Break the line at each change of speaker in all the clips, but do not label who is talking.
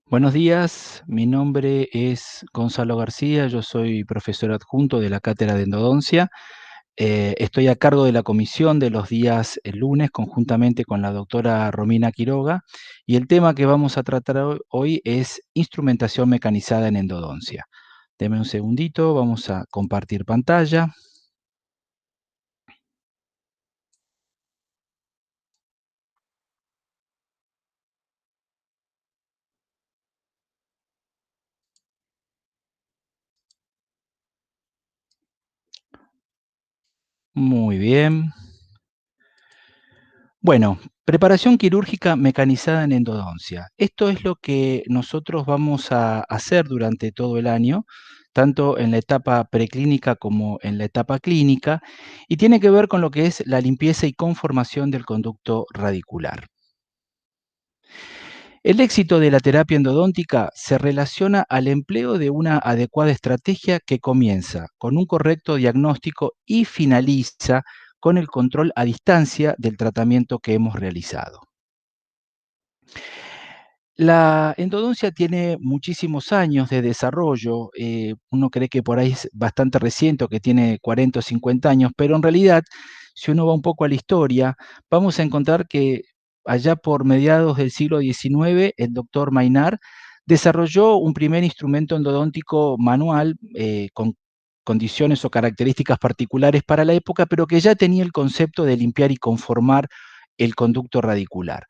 Buenos días, mi nombre es Gonzalo García, yo soy profesor adjunto de la Cátedra de Endodoncia. Estoy a cargo de la comisión de los días lunes conjuntamente con la doctora Romina Quiroga y el tema que vamos a tratar hoy es instrumentación mecanizada en endodoncia. Deme un segundito, vamos a compartir pantalla. Muy bien. Bueno, preparación quirúrgica mecanizada en endodoncia. Esto es lo que nosotros vamos a hacer durante todo el año, tanto en la etapa preclínica como en la etapa clínica, y tiene que ver con lo que es la limpieza y conformación del conducto radicular. El éxito de la terapia endodóntica se relaciona al empleo de una adecuada estrategia que comienza con un correcto diagnóstico y finaliza con el control a distancia del tratamiento que hemos realizado. La endodoncia tiene muchísimos años de desarrollo. Uno cree que por ahí es bastante reciente o que tiene 40 o 50 años, pero en realidad, si uno va un poco a la historia, vamos a encontrar que allá por mediados del siglo XIX, el doctor Maynard desarrolló un primer instrumento endodóntico manual con condiciones o características particulares para la época, pero que ya tenía el concepto de limpiar y conformar el conducto radicular.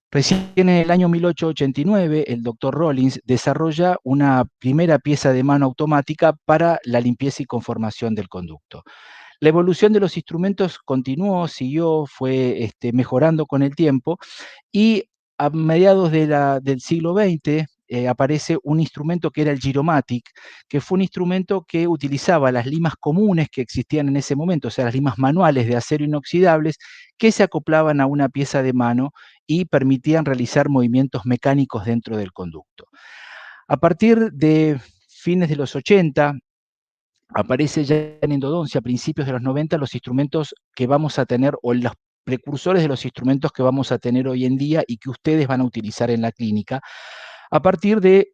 Recién en el año 1889, el doctor Rollins desarrolla una primera pieza de mano automática para la limpieza y conformación del conducto. La evolución de los instrumentos continuó, siguió, fue mejorando con el tiempo y a mediados del siglo XX aparece un instrumento que era el Giromatic, que fue un instrumento que utilizaba las limas comunes que existían en ese momento, o sea, las limas manuales de acero inoxidables, que se acoplaban a una pieza de mano y permitían realizar movimientos mecánicos dentro del conducto. A partir de fines de los 80, aparece ya en endodoncia, a principios de los 90, los instrumentos que vamos a tener o los precursores de los instrumentos que vamos a tener hoy en día y que ustedes van a utilizar en la clínica, a partir de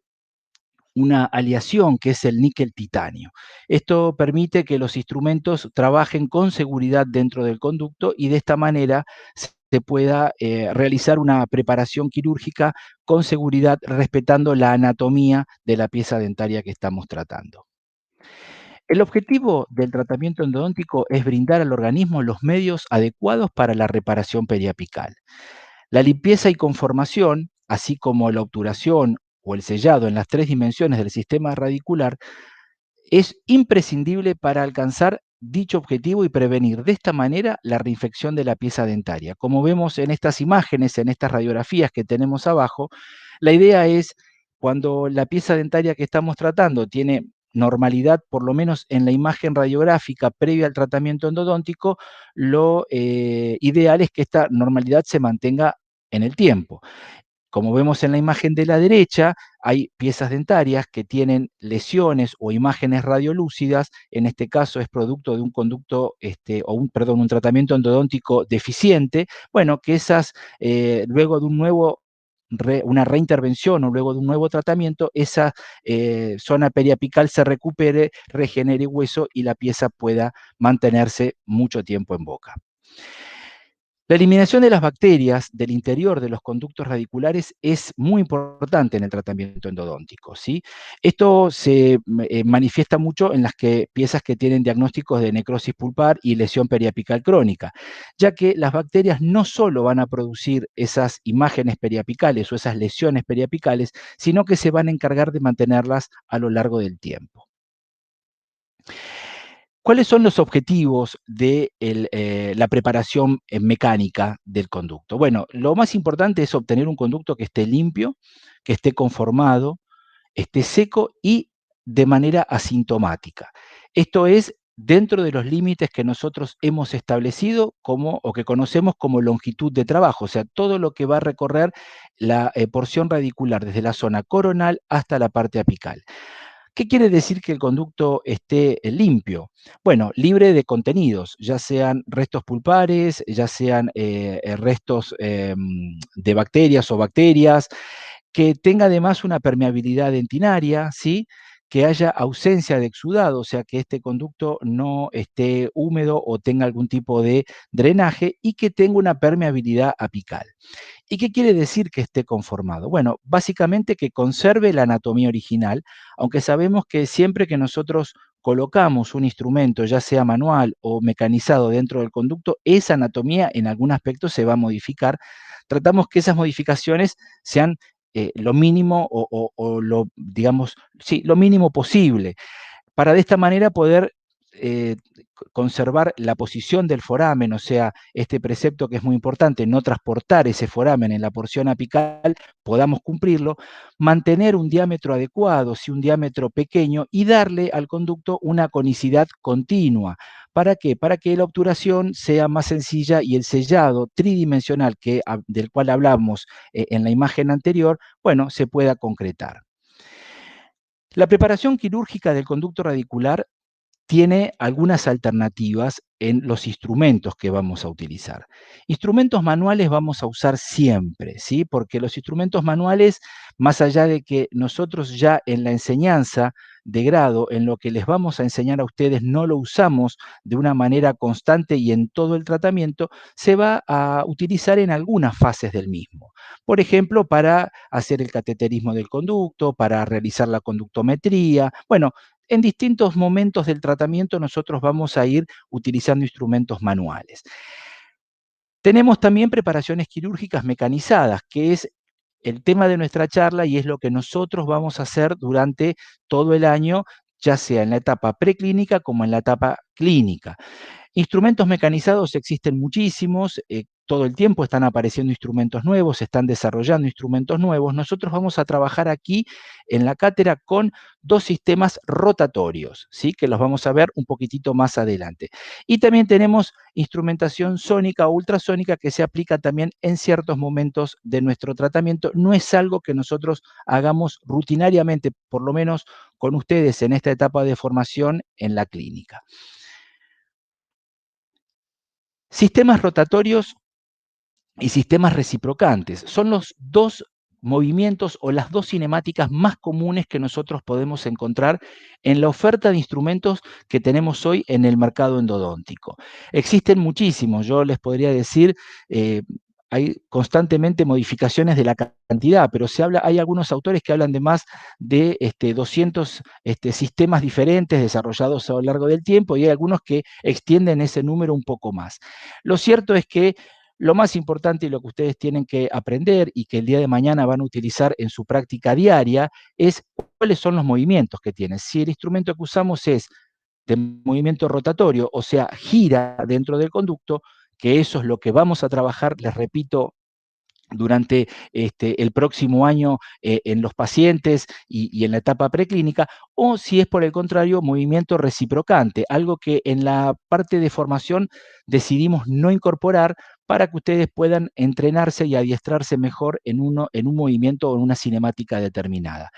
una aleación que es el níquel-titanio. Esto permite que los instrumentos trabajen con seguridad dentro del conducto y de esta manera se pueda realizar una preparación quirúrgica con seguridad respetando la anatomía de la pieza dentaria que estamos tratando. El objetivo del tratamiento endodóntico es brindar al organismo los medios adecuados para la reparación periapical. La limpieza y conformación, así como la obturación o el sellado en las tres dimensiones del sistema radicular, es imprescindible para alcanzar dicho objetivo y prevenir de esta manera la reinfección de la pieza dentaria. Como vemos en estas imágenes, en estas radiografías que tenemos abajo, la idea es cuando la pieza dentaria que estamos tratando tiene normalidad, por lo menos en la imagen radiográfica previa al tratamiento endodóntico, lo ideal es que esta normalidad se mantenga en el tiempo. Como vemos en la imagen de la derecha, hay piezas dentarias que tienen lesiones o imágenes radiolúcidas, en este caso es producto de un conducto, un tratamiento endodóntico deficiente, bueno, que esas, luego de una reintervención o luego de un nuevo tratamiento, esa zona periapical se recupere, regenere hueso y la pieza pueda mantenerse mucho tiempo en boca. La eliminación de las bacterias del interior de los conductos radiculares es muy importante en el tratamiento endodóntico, ¿sí? Esto se manifiesta mucho en las piezas que tienen diagnósticos de necrosis pulpar y lesión periapical crónica, ya que las bacterias no solo van a producir esas imágenes periapicales o esas lesiones periapicales, sino que se van a encargar de mantenerlas a lo largo del tiempo. ¿Cuáles son los objetivos de la preparación mecánica del conducto? Bueno, lo más importante es obtener un conducto que esté limpio, que esté conformado, esté seco y de manera asintomática. Esto es dentro de los límites que nosotros hemos establecido o que conocemos como longitud de trabajo, o sea, todo lo que va a recorrer la porción radicular desde la zona coronal hasta la parte apical. ¿Qué quiere decir que el conducto esté limpio? Bueno, libre de contenidos, ya sean restos pulpares, ya sean restos de bacterias o bacterias. que tenga además una permeabilidad dentinaria, ¿sí? Que haya ausencia de exudado, o sea, que este conducto no esté húmedo o tenga algún tipo de drenaje y que tenga una permeabilidad apical. ¿Y qué quiere decir que esté conformado? Bueno, básicamente que conserve la anatomía original, aunque sabemos que siempre que nosotros colocamos un instrumento, ya sea manual o mecanizado dentro del conducto, esa anatomía en algún aspecto se va a modificar. Tratamos que esas modificaciones sean lo mínimo o lo, digamos, sí, lo mínimo posible para de esta manera poder conservar la posición del foramen, o sea, este precepto que es muy importante, no transportar ese foramen en la porción apical, podamos cumplirlo, mantener un diámetro adecuado, si un diámetro pequeño, y darle al conducto una conicidad continua. ¿Para qué? Para que la obturación sea más sencilla y el sellado tridimensional del cual hablamos en la imagen anterior, bueno, se pueda concretar. La preparación quirúrgica del conducto radicular tiene algunas alternativas en los instrumentos que vamos a utilizar. Instrumentos manuales vamos a usar siempre, ¿sí? Porque los instrumentos manuales, más allá de que nosotros ya en la enseñanza de grado, en lo que les vamos a enseñar a ustedes, no lo usamos de una manera constante y en todo el tratamiento, se va a utilizar en algunas fases del mismo. Por ejemplo, para hacer el cateterismo del conducto, para realizar la conductometría, bueno, en distintos momentos del tratamiento nosotros vamos a ir utilizando instrumentos manuales. Tenemos también preparaciones quirúrgicas mecanizadas, que es el tema de nuestra charla y es lo que nosotros vamos a hacer durante todo el año, ya sea en la etapa preclínica como en la etapa clínica. Instrumentos mecanizados existen muchísimos, todo el tiempo están apareciendo instrumentos nuevos, se están desarrollando instrumentos nuevos. Nosotros vamos a trabajar aquí en la cátedra con dos sistemas rotatorios, ¿sí? Que los vamos a ver un poquitito más adelante. Y también tenemos instrumentación sónica o ultrasónica que se aplica también en ciertos momentos de nuestro tratamiento. No es algo que nosotros hagamos rutinariamente, por lo menos con ustedes en esta etapa de formación en la clínica. Sistemas rotatorios y sistemas reciprocantes son los dos movimientos o las dos cinemáticas más comunes que nosotros podemos encontrar en la oferta de instrumentos que tenemos hoy en el mercado endodóntico. Existen muchísimos, yo les podría decir, eh, hay constantemente modificaciones de la cantidad, pero hay algunos autores que hablan de más de 200 sistemas diferentes desarrollados a lo largo del tiempo y hay algunos que extienden ese número un poco más. Lo cierto es que lo más importante y lo que ustedes tienen que aprender y que el día de mañana van a utilizar en su práctica diaria es cuáles son los movimientos que tienen. Si el instrumento que usamos es de movimiento rotatorio, o sea, gira dentro del conducto, que eso es lo que vamos a trabajar, les repito, durante el próximo año en los pacientes y en la etapa preclínica, o si es por el contrario movimiento reciprocante, algo que en la parte de formación decidimos no incorporar para que ustedes puedan entrenarse y adiestrarse mejor en un movimiento o en una cinemática determinada.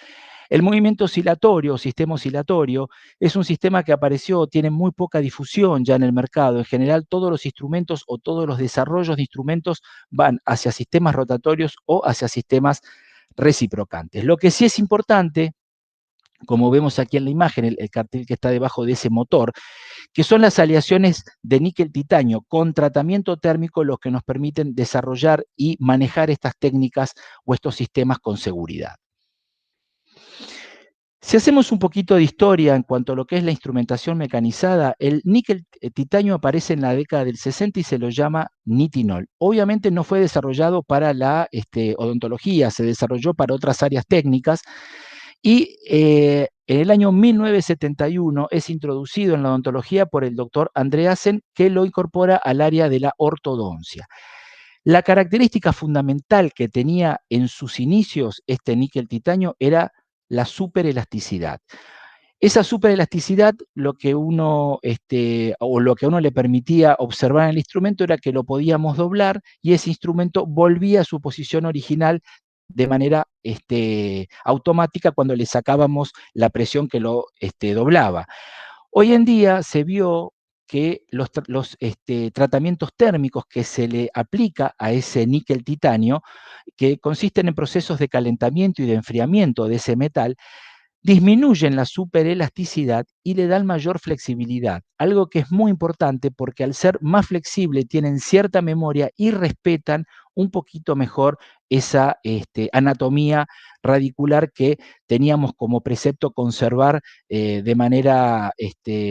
El movimiento oscilatorio o sistema oscilatorio es un sistema que apareció, tiene muy poca difusión ya en el mercado. En general, todos los instrumentos o todos los desarrollos de instrumentos van hacia sistemas rotatorios o hacia sistemas reciprocantes. Lo que sí es importante, como vemos aquí en la imagen, el cartel que está debajo de ese motor, que son las aleaciones de níquel-titanio con tratamiento térmico los que nos permiten desarrollar y manejar estas técnicas o estos sistemas con seguridad. Si hacemos un poquito de historia en cuanto a lo que es la instrumentación mecanizada, el níquel titanio aparece en la década del 60 y se lo llama nitinol. Obviamente no fue desarrollado para la odontología, se desarrolló para otras áreas técnicas y en el año 1971 es introducido en la odontología por el doctor Andreasen, que lo incorpora al área de la ortodoncia. La característica fundamental que tenía en sus inicios este níquel titanio era la superelasticidad. Esa superelasticidad, lo que uno, o lo que a uno le permitía observar en el instrumento era que lo podíamos doblar y ese instrumento volvía a su posición original de manera automática cuando le sacábamos la presión que lo doblaba. Hoy en día se vio que los tratamientos térmicos que se le aplica a ese níquel titanio, que consisten en procesos de calentamiento y de enfriamiento de ese metal, disminuyen la superelasticidad y le dan mayor flexibilidad, algo que es muy importante porque al ser más flexible tienen cierta memoria y respetan un poquito mejor esa anatomía radicular que teníamos como precepto conservar de manera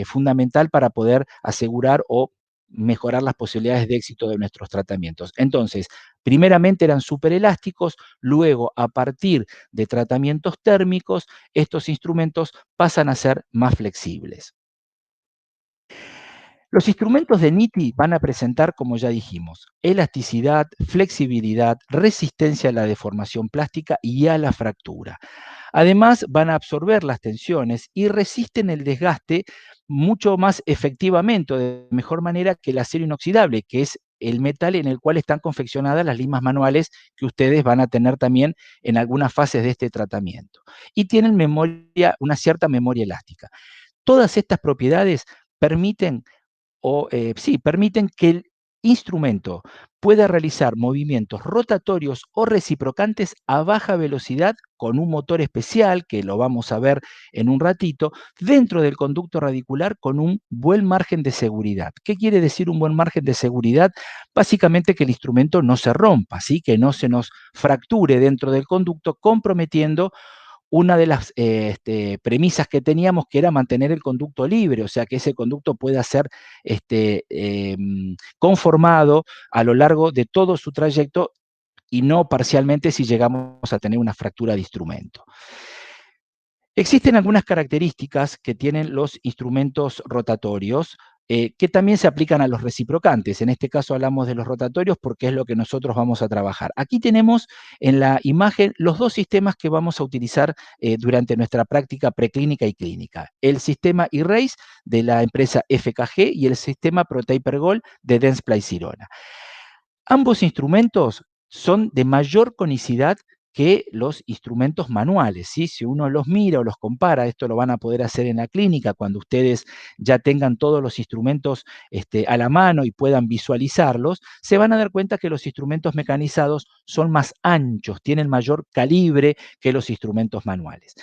fundamental para poder asegurar o mejorar las posibilidades de éxito de nuestros tratamientos. Entonces, primeramente eran superelásticos, luego a partir de tratamientos térmicos, estos instrumentos pasan a ser más flexibles. Los instrumentos de NITI van a presentar, como ya dijimos, elasticidad, flexibilidad, resistencia a la deformación plástica y a la fractura. Además, van a absorber las tensiones y resisten el desgaste mucho más efectivamente, o de mejor manera que el acero inoxidable, que es el metal en el cual están confeccionadas las limas manuales que ustedes van a tener también en algunas fases de este tratamiento. Y tienen memoria, una cierta memoria elástica. Todas estas propiedades permiten sí, permiten que el instrumento pueda realizar movimientos rotatorios o reciprocantes a baja velocidad con un motor especial, que lo vamos a ver en un ratito, dentro del conducto radicular con un buen margen de seguridad. ¿Qué quiere decir un buen margen de seguridad? Básicamente que el instrumento no se rompa, ¿sí? Que no se nos fracture dentro del conducto, comprometiendo una de las premisas que teníamos, que era mantener el conducto libre, o sea, que ese conducto pueda ser conformado a lo largo de todo su trayecto y no parcialmente si llegamos a tener una fractura de instrumento. Existen algunas características que tienen los instrumentos rotatorios que también se aplican a los reciprocantes. En este caso hablamos de los rotatorios porque es lo que nosotros vamos a trabajar. Aquí tenemos en la imagen los dos sistemas que vamos a utilizar durante nuestra práctica preclínica y clínica. El sistema E-Race de la empresa FKG y el sistema ProTaper Gold de Dentsply Sirona. Ambos instrumentos son de mayor conicidad que los instrumentos manuales, ¿sí? Si uno los mira o los compara, esto lo van a poder hacer en la clínica cuando ustedes ya tengan todos los instrumentos a la mano y puedan visualizarlos, se van a dar cuenta que los instrumentos mecanizados son más anchos, tienen mayor calibre que los instrumentos manuales.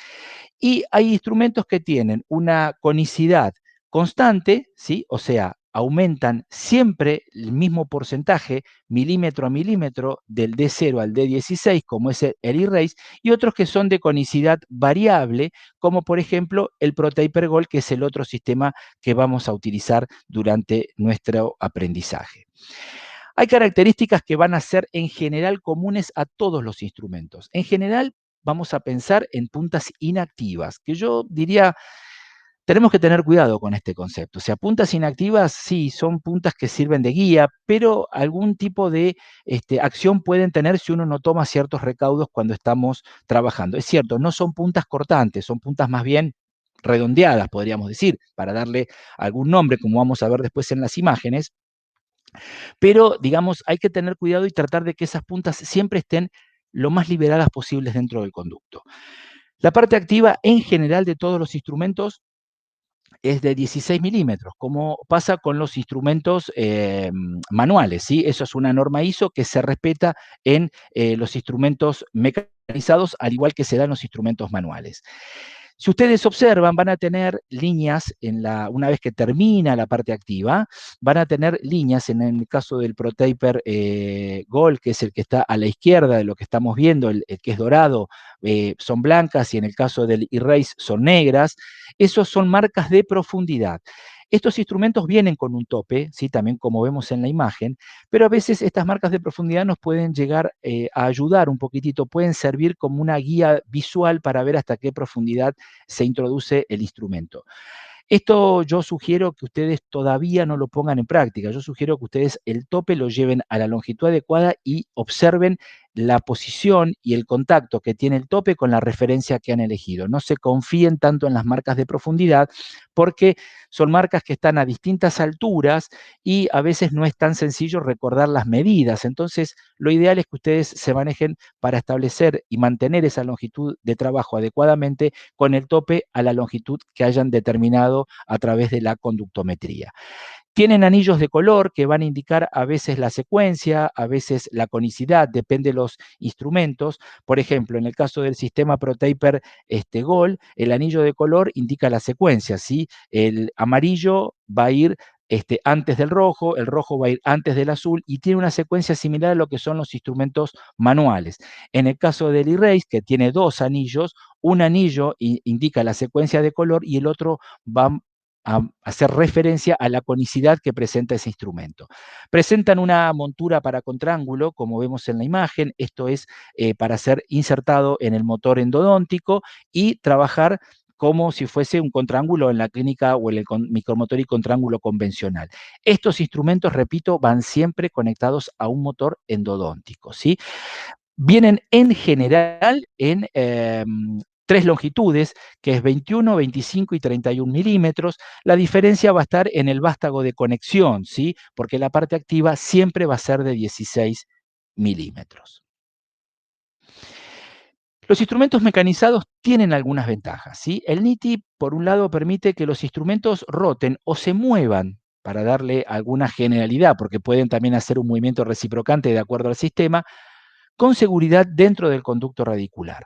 Y hay instrumentos que tienen una conicidad constante, ¿sí? O sea, aumentan siempre el mismo porcentaje, milímetro a milímetro, del D0 al D16, como es el E-Race, y otros que son de conicidad variable, como por ejemplo el ProTaper Gold, que es el otro sistema que vamos a utilizar durante nuestro aprendizaje. Hay características que van a ser en general comunes a todos los instrumentos. En general, vamos a pensar en puntas inactivas, que yo diría, tenemos que tener cuidado con este concepto. O sea, puntas inactivas, sí, son puntas que sirven de guía, pero algún tipo de acción pueden tener si uno no toma ciertos recaudos cuando estamos trabajando. Es cierto, no son puntas cortantes, son puntas más bien redondeadas, podríamos decir, para darle algún nombre, como vamos a ver después en las imágenes, pero, digamos, hay que tener cuidado y tratar de que esas puntas siempre estén lo más liberadas posibles dentro del conducto. La parte activa en general de todos los instrumentos es de 16 milímetros, como pasa con los instrumentos manuales, ¿sí? Eso es una norma ISO que se respeta en los instrumentos mecanizados, al igual que se da en los instrumentos manuales. Si ustedes observan, van a tener líneas una vez que termina la parte activa, van a tener líneas, en el caso del ProTaper Gold, que es el que está a la izquierda de lo que estamos viendo, el que es dorado, son blancas, y en el caso del E-Race son negras. Esos son marcas de profundidad. Estos instrumentos vienen con un tope, ¿sí? También como vemos en la imagen, pero a veces estas marcas de profundidad nos pueden llegar a ayudar un poquitito, pueden servir como una guía visual para ver hasta qué profundidad se introduce el instrumento. Esto yo sugiero que ustedes todavía no lo pongan en práctica. Yo sugiero que ustedes el tope lo lleven a la longitud adecuada y observen la posición y el contacto que tiene el tope con la referencia que han elegido. No se confíen tanto en las marcas de profundidad porque son marcas que están a distintas alturas y a veces no es tan sencillo recordar las medidas. Entonces, lo ideal es que ustedes se manejen para establecer y mantener esa longitud de trabajo adecuadamente con el tope a la longitud que hayan determinado a través de la conductometría. Tienen anillos de color que van a indicar a veces la secuencia, a veces la conicidad, depende de los instrumentos. Por ejemplo, en el caso del sistema ProTaper Gold, el anillo de color indica la secuencia, ¿sí? El amarillo va a ir antes del rojo, el rojo va a ir antes del azul y tiene una secuencia similar a lo que son los instrumentos manuales. En el caso del Erase, que tiene dos anillos, un anillo indica la secuencia de color y el otro va a hacer referencia a la conicidad que presenta ese instrumento. Presentan una montura para contraángulo, como vemos en la imagen, esto es para ser insertado en el motor endodóntico y trabajar como si fuese un contraángulo en la clínica o en el micromotor y contraángulo convencional. Estos instrumentos, repito, van siempre conectados a un motor endodóntico, ¿sí? Vienen en general en tres longitudes, que es 21, 25 y 31 milímetros. La diferencia va a estar en el vástago de conexión, ¿sí? Porque la parte activa siempre va a ser de 16 milímetros. Los instrumentos mecanizados tienen algunas ventajas, ¿sí? El NITI, por un lado, permite que los instrumentos roten o se muevan para darle alguna generalidad, porque pueden también hacer un movimiento reciprocante de acuerdo al sistema, con seguridad dentro del conducto radicular.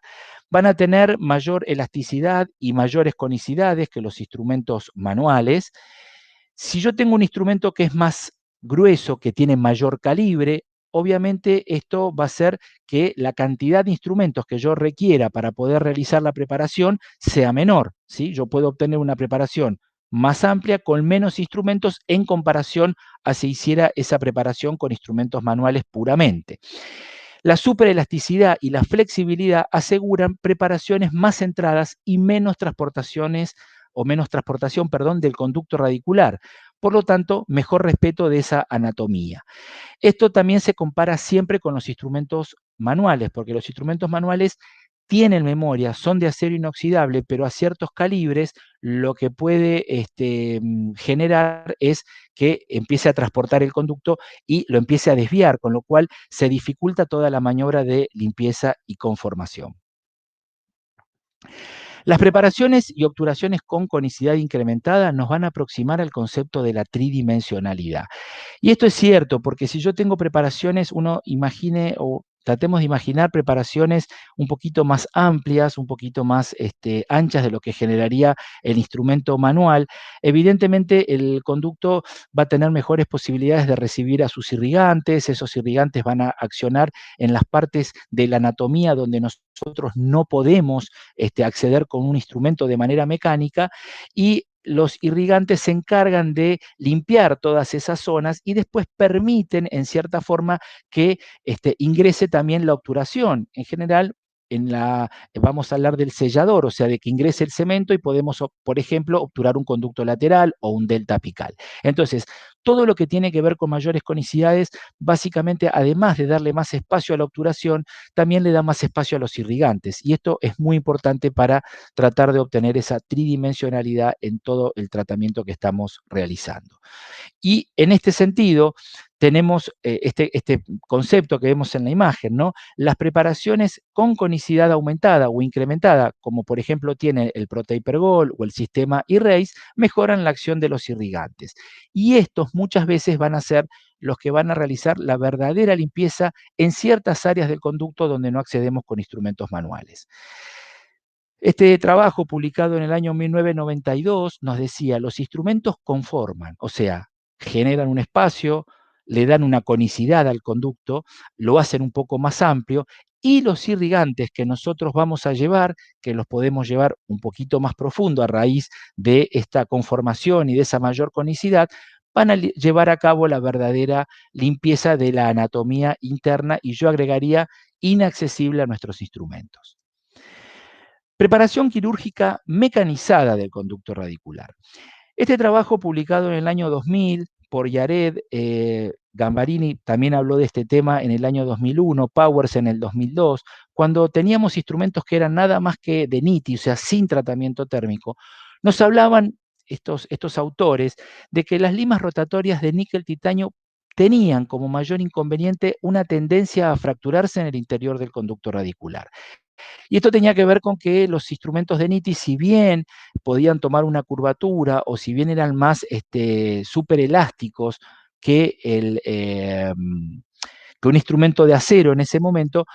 Van a tener mayor elasticidad y mayores conicidades que los instrumentos manuales. Si yo tengo un instrumento que es más grueso, que tiene mayor calibre, obviamente esto va a hacer que la cantidad de instrumentos que yo requiera para poder realizar la preparación sea menor, ¿sí? Yo puedo obtener una preparación más amplia con menos instrumentos en comparación a si hiciera esa preparación con instrumentos manuales puramente. La superelasticidad y la flexibilidad aseguran preparaciones más centradas y menos transportaciones o menos transportación, perdón, del conducto radicular. Por lo tanto, mejor respeto de esa anatomía. Esto también se compara siempre con los instrumentos manuales, porque los instrumentos manuales tienen memoria, son de acero inoxidable, pero a ciertos calibres lo que puede generar es que empiece a transportar el conducto y lo empiece a desviar, con lo cual se dificulta toda la maniobra de limpieza y conformación. Las preparaciones y obturaciones con conicidad incrementada nos van a aproximar al concepto de la tridimensionalidad. Y esto es cierto, porque si yo tengo preparaciones, uno imagine o tratemos de imaginar preparaciones un poquito más amplias, un poquito más anchas de lo que generaría el instrumento manual, evidentemente el conducto va a tener mejores posibilidades de recibir a sus irrigantes, esos irrigantes van a accionar en las partes de la anatomía donde nosotros no podemos acceder con un instrumento de manera mecánica y los irrigantes se encargan de limpiar todas esas zonas y después permiten, en cierta forma, que ingrese también la obturación. En general, vamos a hablar del sellador, o sea, de que ingrese el cemento y podemos, por ejemplo, obturar un conducto lateral o un delta apical. Entonces, todo lo que tiene que ver con mayores conicidades, básicamente, además de darle más espacio a la obturación, también le da más espacio a los irrigantes. Y esto es muy importante para tratar de obtener esa tridimensionalidad en todo el tratamiento que estamos realizando. Y en este sentido, tenemos este concepto que vemos en la imagen, ¿no? Las preparaciones con conicidad aumentada o incrementada, como por ejemplo tiene el ProTaper Gold o el sistema Erase, mejoran la acción de los irrigantes. Y estos muchas veces van a ser los que van a realizar la verdadera limpieza en ciertas áreas del conducto donde no accedemos con instrumentos manuales. Este trabajo, publicado en el año 1992, nos decía, los instrumentos conforman, o sea, generan un espacio, le dan una conicidad al conducto, lo hacen un poco más amplio, y los irrigantes que nosotros vamos a llevar, que los podemos llevar un poquito más profundo a raíz de esta conformación y de esa mayor conicidad, van a llevar a cabo la verdadera limpieza de la anatomía interna y yo agregaría inaccesible a nuestros instrumentos. Preparación quirúrgica mecanizada del conducto radicular. Este trabajo, publicado en el año 2000 por Yared, Gambarini también habló de este tema en el año 2001, Powers en el 2002, cuando teníamos instrumentos que eran nada más que de NITI, o sea, sin tratamiento térmico, nos hablaban estos autores de que las limas rotatorias de níquel-titanio tenían como mayor inconveniente una tendencia a fracturarse en el interior del conducto radicular. Y esto tenía que ver con que los instrumentos de Niti, si bien podían tomar una curvatura o si bien eran más súper elásticos que, que un instrumento de acero en ese momento,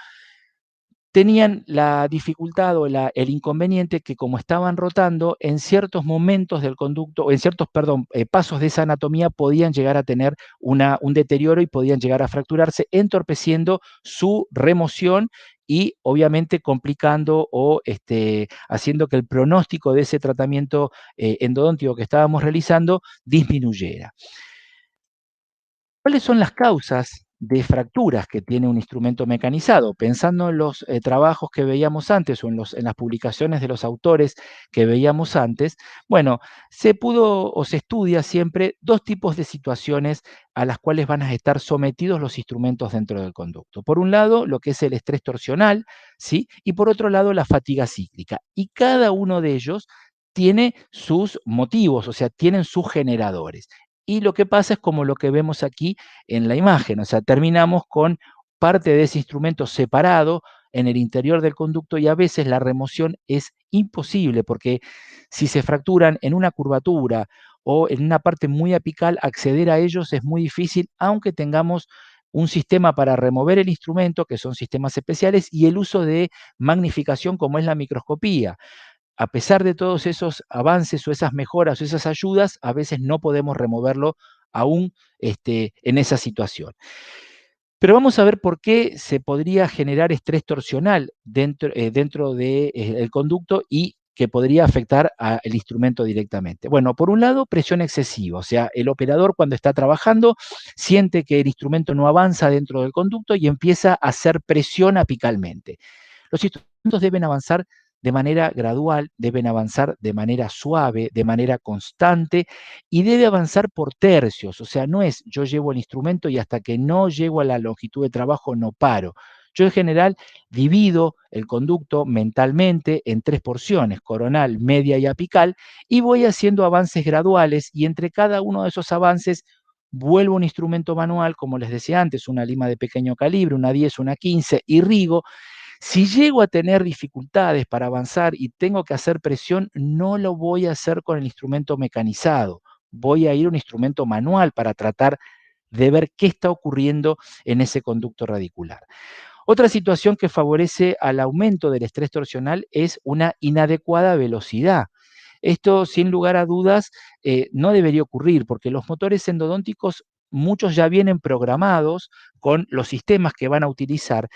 tenían la dificultad o el inconveniente que como estaban rotando, en ciertos momentos del conducto, o en ciertos, perdón, pasos de esa anatomía podían llegar a tener un deterioro y podían llegar a fracturarse, entorpeciendo su remoción y obviamente complicando o haciendo que el pronóstico de ese tratamiento endodóntico que estábamos realizando disminuyera. ¿Cuáles son las causas de fracturas que tiene un instrumento mecanizado? Pensando en los trabajos que veíamos antes o en las publicaciones de los autores que veíamos antes, bueno, se pudo o se estudia siempre dos tipos de situaciones a las cuales van a estar sometidos los instrumentos dentro del conducto. Por un lado, lo que es el estrés torsional, ¿sí? Y por otro lado, la fatiga cíclica. Y cada uno de ellos tiene sus motivos, o sea, tienen sus generadores. Y lo que pasa es como lo que vemos aquí en la imagen, o sea, terminamos con parte de ese instrumento separado en el interior del conducto y a veces la remoción es imposible porque si se fracturan en una curvatura o en una parte muy apical, acceder a ellos es muy difícil, aunque tengamos un sistema para remover el instrumento, que son sistemas especiales, y el uso de magnificación como es la microscopía. A pesar de todos esos avances o esas mejoras o esas ayudas, a veces no podemos removerlo aún en esa situación. Pero vamos a ver por qué se podría generar estrés torsional dentro del conducto y que podría afectar al instrumento directamente. Bueno, por un lado, presión excesiva, o sea, el operador cuando está trabajando siente que el instrumento no avanza dentro del conducto y empieza a hacer presión apicalmente. Los instrumentos deben avanzar de manera gradual, deben avanzar de manera suave, de manera constante y debe avanzar por tercios. O sea, no es yo llevo el instrumento y hasta que no llego a la longitud de trabajo no paro. Yo en general divido el conducto mentalmente en tres porciones, coronal, media y apical, y voy haciendo avances graduales y entre cada uno de esos avances vuelvo a un instrumento manual, como les decía antes, una lima de pequeño calibre, una 10, una 15, irrigo. Si llego a tener dificultades para avanzar y tengo que hacer presión, no lo voy a hacer con el instrumento mecanizado. Voy a ir a un instrumento manual para tratar de ver qué está ocurriendo en ese conducto radicular. Otra situación que favorece al aumento del estrés torsional es una inadecuada velocidad. Esto, sin lugar a dudas, no debería ocurrir porque los motores endodónticos, muchos ya vienen programados con los sistemas que van a utilizar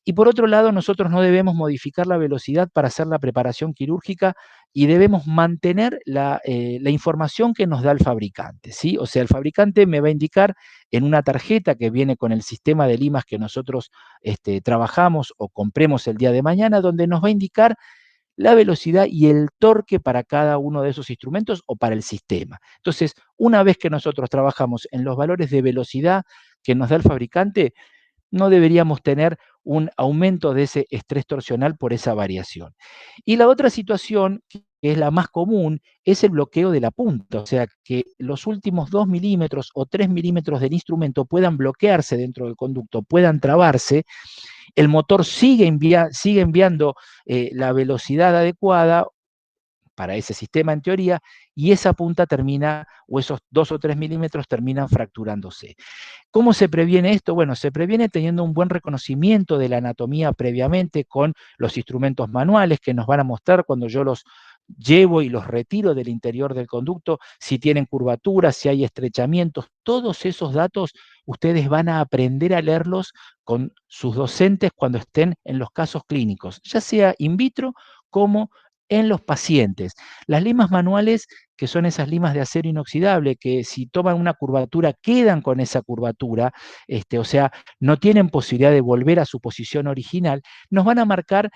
y por otro lado, nosotros no debemos modificar la velocidad para hacer la preparación quirúrgica y debemos mantener la información que nos da el fabricante, ¿sí? O sea, el fabricante me va a indicar en una tarjeta que viene con el sistema de limas que nosotros trabajamos o compremos el día de mañana, donde nos va a indicar la velocidad y el torque para cada uno de esos instrumentos o para el sistema. Entonces, una vez que nosotros trabajamos en los valores de velocidad que nos da el fabricante, no deberíamos tener un aumento de ese estrés torsional por esa variación. Y la otra situación, que es la más común, es el bloqueo de la punta, o sea, que los últimos 2 milímetros o 3 milímetros del instrumento puedan bloquearse dentro del conducto, puedan trabarse, el motor sigue enviando la velocidad adecuada para ese sistema en teoría, y esa punta termina, o esos 2 o 3 milímetros terminan fracturándose. ¿Cómo se previene esto? Bueno, se previene teniendo un buen reconocimiento de la anatomía previamente con los instrumentos manuales que nos van a mostrar cuando yo los llevo y los retiro del interior del conducto, si tienen curvaturas, si hay estrechamientos, todos esos datos ustedes van a aprender a leerlos con sus docentes cuando estén en los casos clínicos, ya sea in vitro como en los pacientes. Las limas manuales, que son esas limas de acero inoxidable, que si toman una curvatura quedan con esa curvatura, o sea, no tienen posibilidad de volver a su posición original, nos van a marcar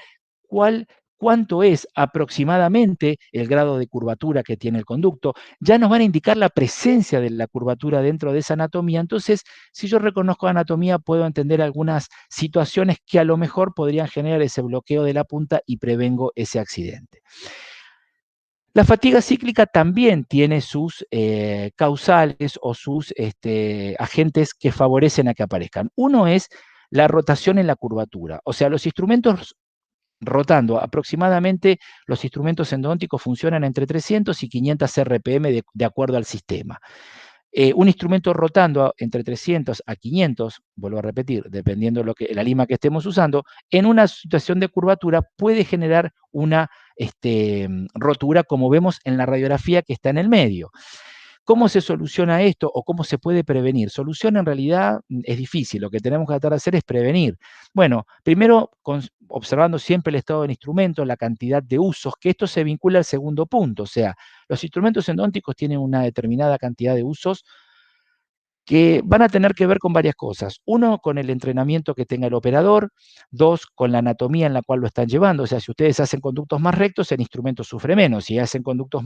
cuál, cuánto es aproximadamente el grado de curvatura que tiene el conducto, ya nos van a indicar la presencia de la curvatura dentro de esa anatomía. Entonces, si yo reconozco anatomía, puedo entender algunas situaciones que a lo mejor podrían generar ese bloqueo de la punta y prevengo ese accidente. La fatiga cíclica también tiene sus causales o sus agentes que favorecen a que aparezcan. Uno es la rotación en la curvatura, o sea, los instrumentos rotando. Aproximadamente los instrumentos endodónticos funcionan entre 300 y 500 RPM de acuerdo al sistema. Un instrumento rotando entre 300 a 500, vuelvo a repetir, dependiendo de la lima que estemos usando, en una situación de curvatura puede generar una rotura, como vemos en la radiografía que está en el medio. ¿Cómo se soluciona esto o cómo se puede prevenir? Solución en realidad es difícil, lo que tenemos que tratar de hacer es prevenir. Bueno, primero observando siempre el estado del instrumento, la cantidad de usos, que esto se vincula al segundo punto, o sea, los instrumentos endónticos tienen una determinada cantidad de usos que van a tener que ver con varias cosas. Uno, con el entrenamiento que tenga el operador. Dos, con la anatomía en la cual lo están llevando. O sea, si ustedes hacen conductos más rectos, el instrumento sufre menos. Si hacen conductos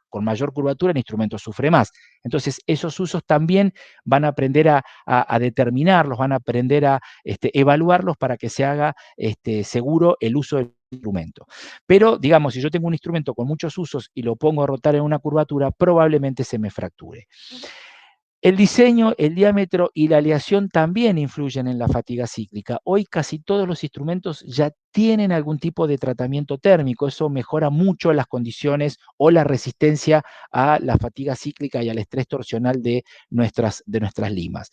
con mayor curvatura, el instrumento sufre más. Entonces, esos usos también van a aprender a determinarlos, van a aprender a evaluarlos para que se haga seguro el uso del instrumento. Pero, digamos, si yo tengo un instrumento con muchos usos y lo pongo a rotar en una curvatura, probablemente se me fracture. El diseño, el diámetro y la aleación también influyen en la fatiga cíclica. Hoy casi todos los instrumentos ya tienen algún tipo de tratamiento térmico. Eso mejora mucho las condiciones o la resistencia a la fatiga cíclica y al estrés torsional de nuestras limas.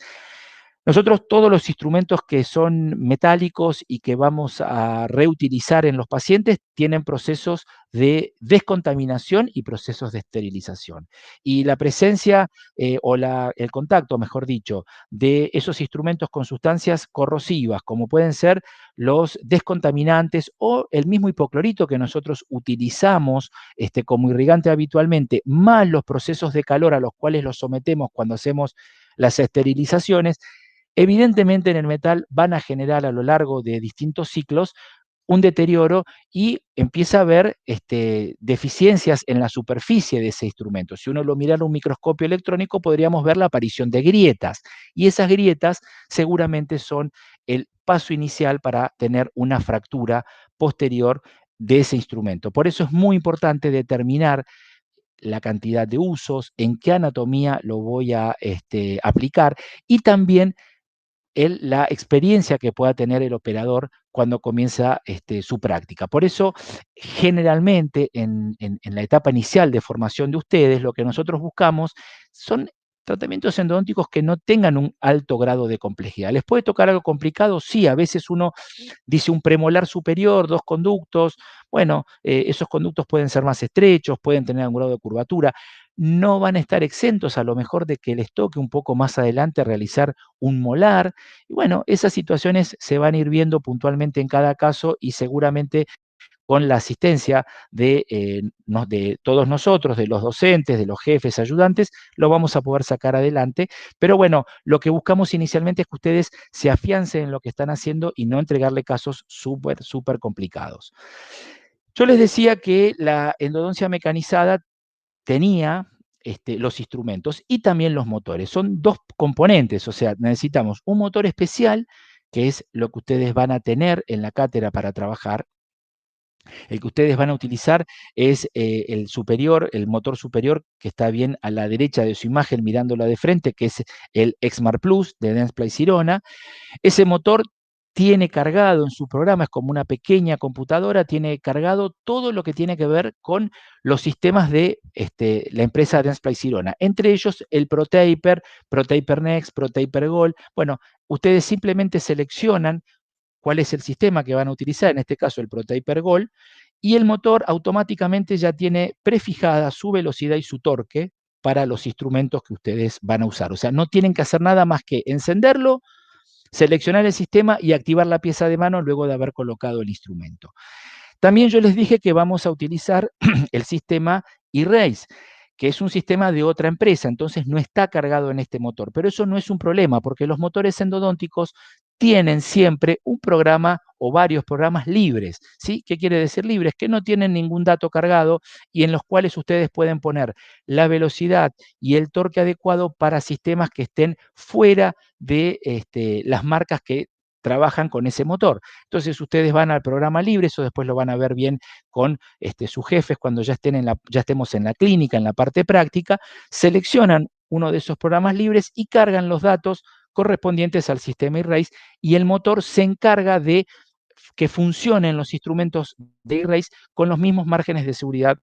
Nosotros todos los instrumentos que son metálicos y que vamos a reutilizar en los pacientes tienen procesos de descontaminación y procesos de esterilización. Y la presencia el contacto, mejor dicho, de esos instrumentos con sustancias corrosivas, como pueden ser los descontaminantes o el mismo hipoclorito que nosotros utilizamos como irrigante habitualmente, más los procesos de calor a los cuales los sometemos cuando hacemos las esterilizaciones, evidentemente en el metal van a generar a lo largo de distintos ciclos un deterioro y empieza a haber deficiencias en la superficie de ese instrumento. Si uno lo mira en un microscopio electrónico, podríamos ver la aparición de grietas, y esas grietas seguramente son el paso inicial para tener una fractura posterior de ese instrumento. Por eso es muy importante determinar la cantidad de usos, en qué anatomía lo voy a aplicar, y también la experiencia que pueda tener el operador cuando comienza su práctica. Por eso, generalmente, en la etapa inicial de formación de ustedes, lo que nosotros buscamos son tratamientos endodónticos que no tengan un alto grado de complejidad. ¿Les puede tocar algo complicado? Sí, a veces uno dice un premolar superior, 2 conductos. Bueno, esos conductos pueden ser más estrechos, pueden tener algún grado de curvatura. No van a estar exentos a lo mejor de que les toque un poco más adelante realizar un molar. Y bueno, esas situaciones se van a ir viendo puntualmente en cada caso y seguramente con la asistencia de todos nosotros, de los docentes, de los jefes, ayudantes, lo vamos a poder sacar adelante. Pero bueno, lo que buscamos inicialmente es que ustedes se afiancen en lo que están haciendo y no entregarle casos súper, súper complicados. Yo les decía que la endodoncia mecanizada tenía los instrumentos y también los motores. Son dos componentes, o sea, necesitamos un motor especial, que es lo que ustedes van a tener en la cátedra para trabajar. El que ustedes van a utilizar es el superior, el motor superior, que está bien a la derecha de su imagen mirándola de frente, que es el Exmar Plus de Dentsply Sirona. Ese motor tiene cargado en su programa, es como una pequeña computadora, tiene cargado todo lo que tiene que ver con los sistemas de la empresa Dentsply Sirona, entre ellos el ProTaper, ProTaper Next, ProTaper Gold. Bueno, ustedes simplemente seleccionan cuál es el sistema que van a utilizar, en este caso el ProTaper Gold, y el motor automáticamente ya tiene prefijada su velocidad y su torque para los instrumentos que ustedes van a usar. O sea, no tienen que hacer nada más que encenderlo, seleccionar el sistema y activar la pieza de mano luego de haber colocado el instrumento. También yo les dije que vamos a utilizar el sistema eRace, que es un sistema de otra empresa, entonces no está cargado en este motor, pero eso no es un problema porque los motores endodónticos tienen siempre un programa o varios programas libres, ¿sí? ¿Qué quiere decir libres? Que no tienen ningún dato cargado y en los cuales ustedes pueden poner la velocidad y el torque adecuado para sistemas que estén fuera de las marcas que trabajan con ese motor. Entonces ustedes van al programa libre, eso después lo van a ver bien con sus jefes cuando ya estemos en la clínica, en la parte práctica, seleccionan uno de esos programas libres y cargan los datos correspondientes al sistema eRace y el motor se encarga de que funcionen los instrumentos de E-Race con los mismos márgenes de seguridad,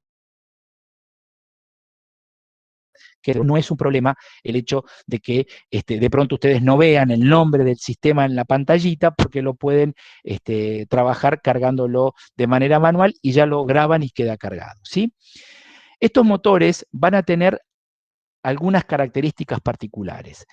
que no es un problema el hecho de que de pronto ustedes no vean el nombre del sistema en la pantallita, porque lo pueden trabajar cargándolo de manera manual y ya lo graban y queda cargado, ¿sí? Estos motores van a tener algunas características particulares.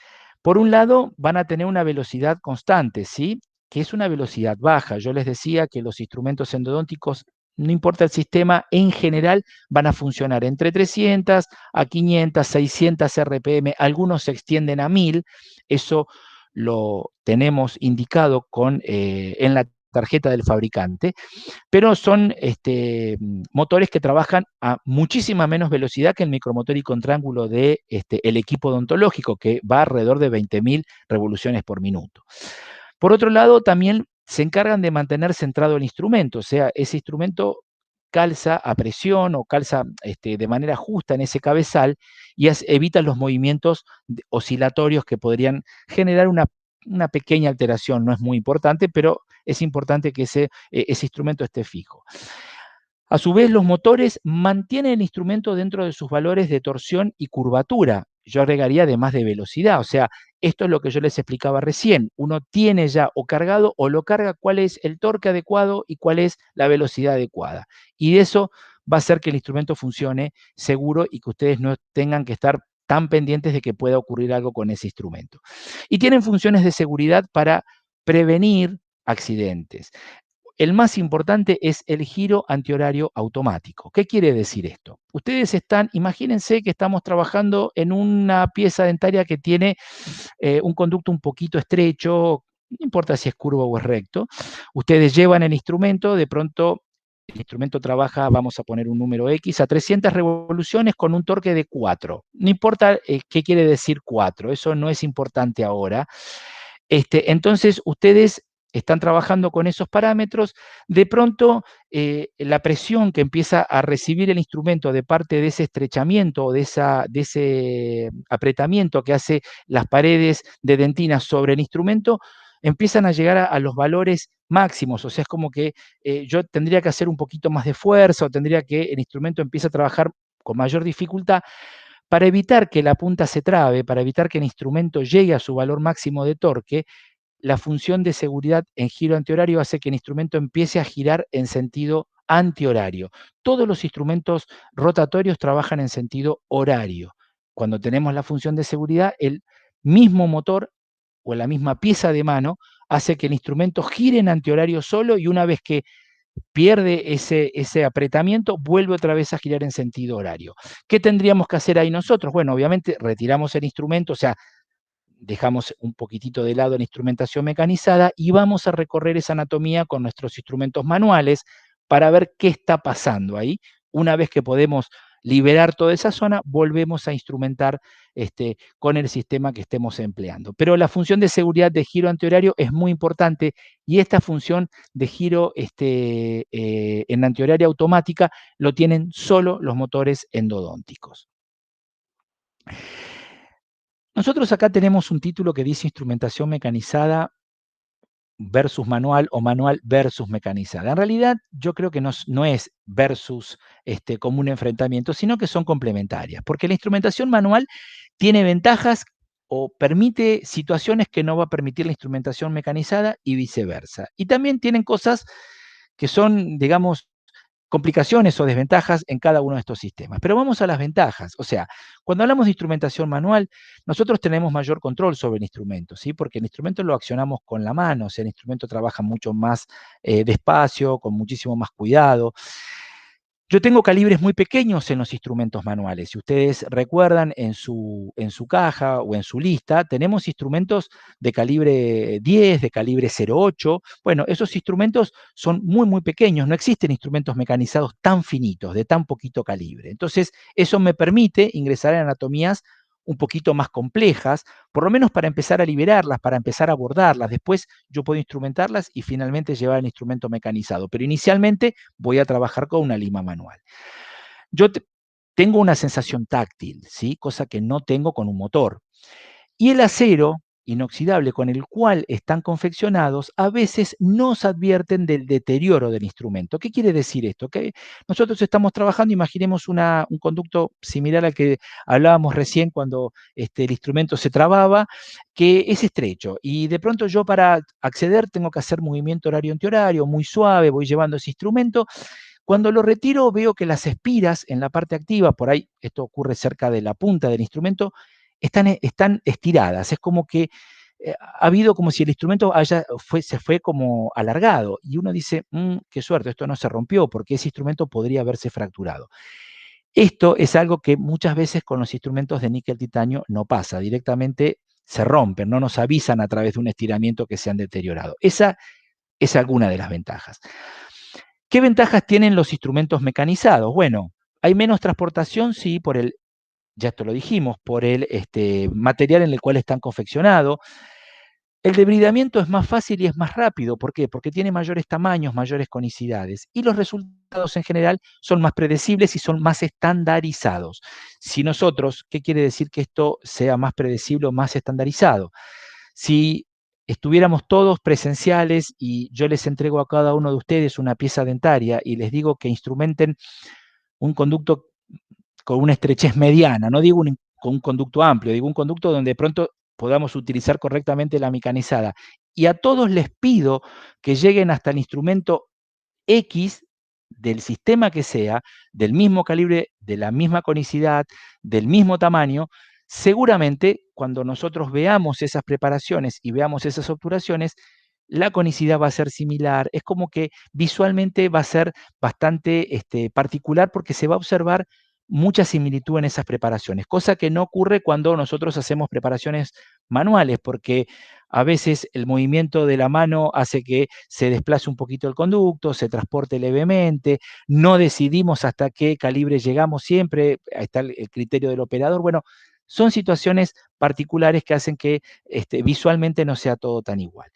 Por un lado, van a tener una velocidad constante, ¿sí? Que es una velocidad baja. Yo les decía que los instrumentos endodónticos, no importa el sistema, en general van a funcionar entre 300 a 500, 600 RPM, algunos se extienden a 1000, eso lo tenemos indicado en la tarjeta del fabricante, pero son motores que trabajan a muchísima menos velocidad que el micromotor y contraángulo de el equipo odontológico, que va alrededor de 20.000 revoluciones por minuto. Por otro lado, también se encargan de mantener centrado el instrumento, o sea, ese instrumento calza a presión o calza de manera justa en ese cabezal y evita los movimientos oscilatorios que podrían generar una pequeña alteración. No es muy importante, pero es importante que ese instrumento esté fijo. A su vez, los motores mantienen el instrumento dentro de sus valores de torsión y curvatura. Yo agregaría además de velocidad, o sea, esto es lo que yo les explicaba recién. Uno tiene ya o cargado o lo carga cuál es el torque adecuado y cuál es la velocidad adecuada. Y eso va a hacer que el instrumento funcione seguro y que ustedes no tengan que estar tan pendientes de que pueda ocurrir algo con ese instrumento. Y tienen funciones de seguridad para prevenir accidentes. El más importante es el giro antihorario automático. ¿Qué quiere decir esto? Ustedes imagínense que estamos trabajando en una pieza dentaria que tiene un conducto un poquito estrecho, no importa si es curvo o es recto. Ustedes llevan el instrumento, de pronto el instrumento trabaja, vamos a poner un número X, a 300 revoluciones con un torque de 4. No importa qué quiere decir 4, eso no es importante ahora. Entonces, ustedes están trabajando con esos parámetros, de pronto la presión que empieza a recibir el instrumento de parte de ese estrechamiento o de ese apretamiento que hace las paredes de dentina sobre el instrumento, empiezan a llegar a los valores máximos, o sea, es como que yo tendría que hacer un poquito más de fuerza o tendría que el instrumento empiece a trabajar con mayor dificultad para evitar que la punta se trabe, para evitar que el instrumento llegue a su valor máximo de torque. La función de seguridad en giro antihorario hace que el instrumento empiece a girar en sentido antihorario. Todos los instrumentos rotatorios trabajan en sentido horario. Cuando tenemos la función de seguridad, el mismo motor o la misma pieza de mano hace que el instrumento gire en antihorario solo y una vez que pierde ese apretamiento, vuelve otra vez a girar en sentido horario. ¿Qué tendríamos que hacer ahí nosotros? Bueno, obviamente retiramos el instrumento, o sea, dejamos un poquitito de lado la instrumentación mecanizada y vamos a recorrer esa anatomía con nuestros instrumentos manuales para ver qué está pasando ahí. Una vez que podemos liberar toda esa zona, volvemos a instrumentar con el sistema que estemos empleando. Pero la función de seguridad de giro antihorario es muy importante y esta función de giro en antihoraria automática lo tienen solo los motores endodónticos. Nosotros acá tenemos un título que dice instrumentación mecanizada versus manual o manual versus mecanizada. En realidad, yo creo que no es versus como un enfrentamiento, sino que son complementarias, porque la instrumentación manual tiene ventajas o permite situaciones que no va a permitir la instrumentación mecanizada y viceversa. Y también tienen cosas que son, digamos, complicaciones o desventajas en cada uno de estos sistemas. Pero vamos a las ventajas. O sea, cuando hablamos de instrumentación manual, nosotros tenemos mayor control sobre el instrumento, ¿sí? Porque el instrumento lo accionamos con la mano, o sea, el instrumento trabaja mucho más despacio, con muchísimo más cuidado. Yo tengo calibres muy pequeños en los instrumentos manuales. Si ustedes recuerdan en su caja o en su lista, tenemos instrumentos de calibre 10, de calibre 0,8. Bueno, esos instrumentos son muy, muy pequeños. No existen instrumentos mecanizados tan finitos, de tan poquito calibre. Entonces, eso me permite ingresar en anatomías un poquito más complejas, por lo menos para empezar a liberarlas, para empezar a abordarlas. Después yo puedo instrumentarlas y finalmente llevar el instrumento mecanizado. Pero inicialmente voy a trabajar con una lima manual. Yo tengo una sensación táctil, ¿sí? Cosa que no tengo con un motor. Y el acero inoxidable con el cual están confeccionados a veces nos advierten del deterioro del instrumento. ¿Qué quiere decir esto? Que nosotros estamos trabajando, imaginemos un conducto similar al que hablábamos recién cuando el instrumento se trababa, que es estrecho y de pronto yo para acceder tengo que hacer movimiento horario antihorario, muy suave, voy llevando ese instrumento. Cuando lo retiro veo que las espiras en la parte activa, por ahí esto ocurre cerca de la punta del instrumento, están estiradas. Es como que ha habido como si el instrumento se fue como alargado. Y uno dice, qué suerte, esto no se rompió, porque ese instrumento podría haberse fracturado. Esto es algo que muchas veces con los instrumentos de níquel titanio no pasa. Directamente se rompen, no nos avisan a través de un estiramiento que se han deteriorado. Esa es alguna de las ventajas. ¿Qué ventajas tienen los instrumentos mecanizados? Bueno, hay menos transportación, sí, ya esto lo dijimos, por el material en el cual están confeccionados. El debridamiento es más fácil y es más rápido. ¿Por qué? Porque tiene mayores tamaños, mayores conicidades. Y los resultados en general son más predecibles y son más estandarizados. Si nosotros, ¿qué quiere decir que esto sea más predecible o más estandarizado? Si estuviéramos todos presenciales y yo les entrego a cada uno de ustedes una pieza dentaria y les digo que instrumenten un conducto con una estrechez mediana, no digo con un conducto amplio, digo un conducto donde de pronto podamos utilizar correctamente la mecanizada. Y a todos les pido que lleguen hasta el instrumento X del sistema que sea, del mismo calibre, de la misma conicidad, del mismo tamaño, seguramente cuando nosotros veamos esas preparaciones y veamos esas obturaciones, la conicidad va a ser similar, es como que visualmente va a ser bastante particular porque se va a observar mucha similitud en esas preparaciones, cosa que no ocurre cuando nosotros hacemos preparaciones manuales, porque a veces el movimiento de la mano hace que se desplace un poquito el conducto, se transporte levemente, no decidimos hasta qué calibre llegamos siempre, ahí está el criterio del operador. Bueno, son situaciones particulares que hacen que visualmente no sea todo tan igual.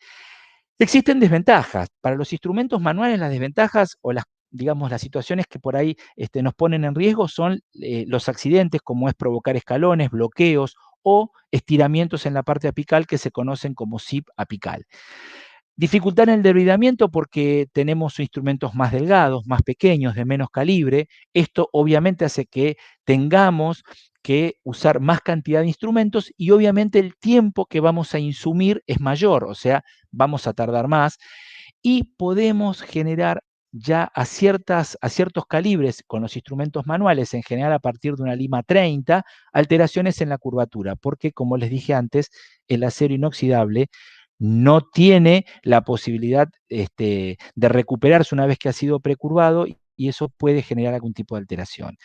Existen desventajas. Para los instrumentos manuales, las desventajas o digamos, las situaciones que por ahí nos ponen en riesgo son los accidentes, como es provocar escalones, bloqueos o estiramientos en la parte apical que se conocen como zip apical. Dificultad en el debridamiento porque tenemos instrumentos más delgados, más pequeños, de menos calibre. Esto obviamente hace que tengamos que usar más cantidad de instrumentos y obviamente el tiempo que vamos a insumir es mayor, o sea, vamos a tardar más y podemos generar ya a ciertos calibres con los instrumentos manuales, en general a partir de una lima 30, alteraciones en la curvatura, porque como les dije antes, el acero inoxidable no tiene la posibilidad de recuperarse una vez que ha sido precurvado y eso puede generar algún tipo de alteración.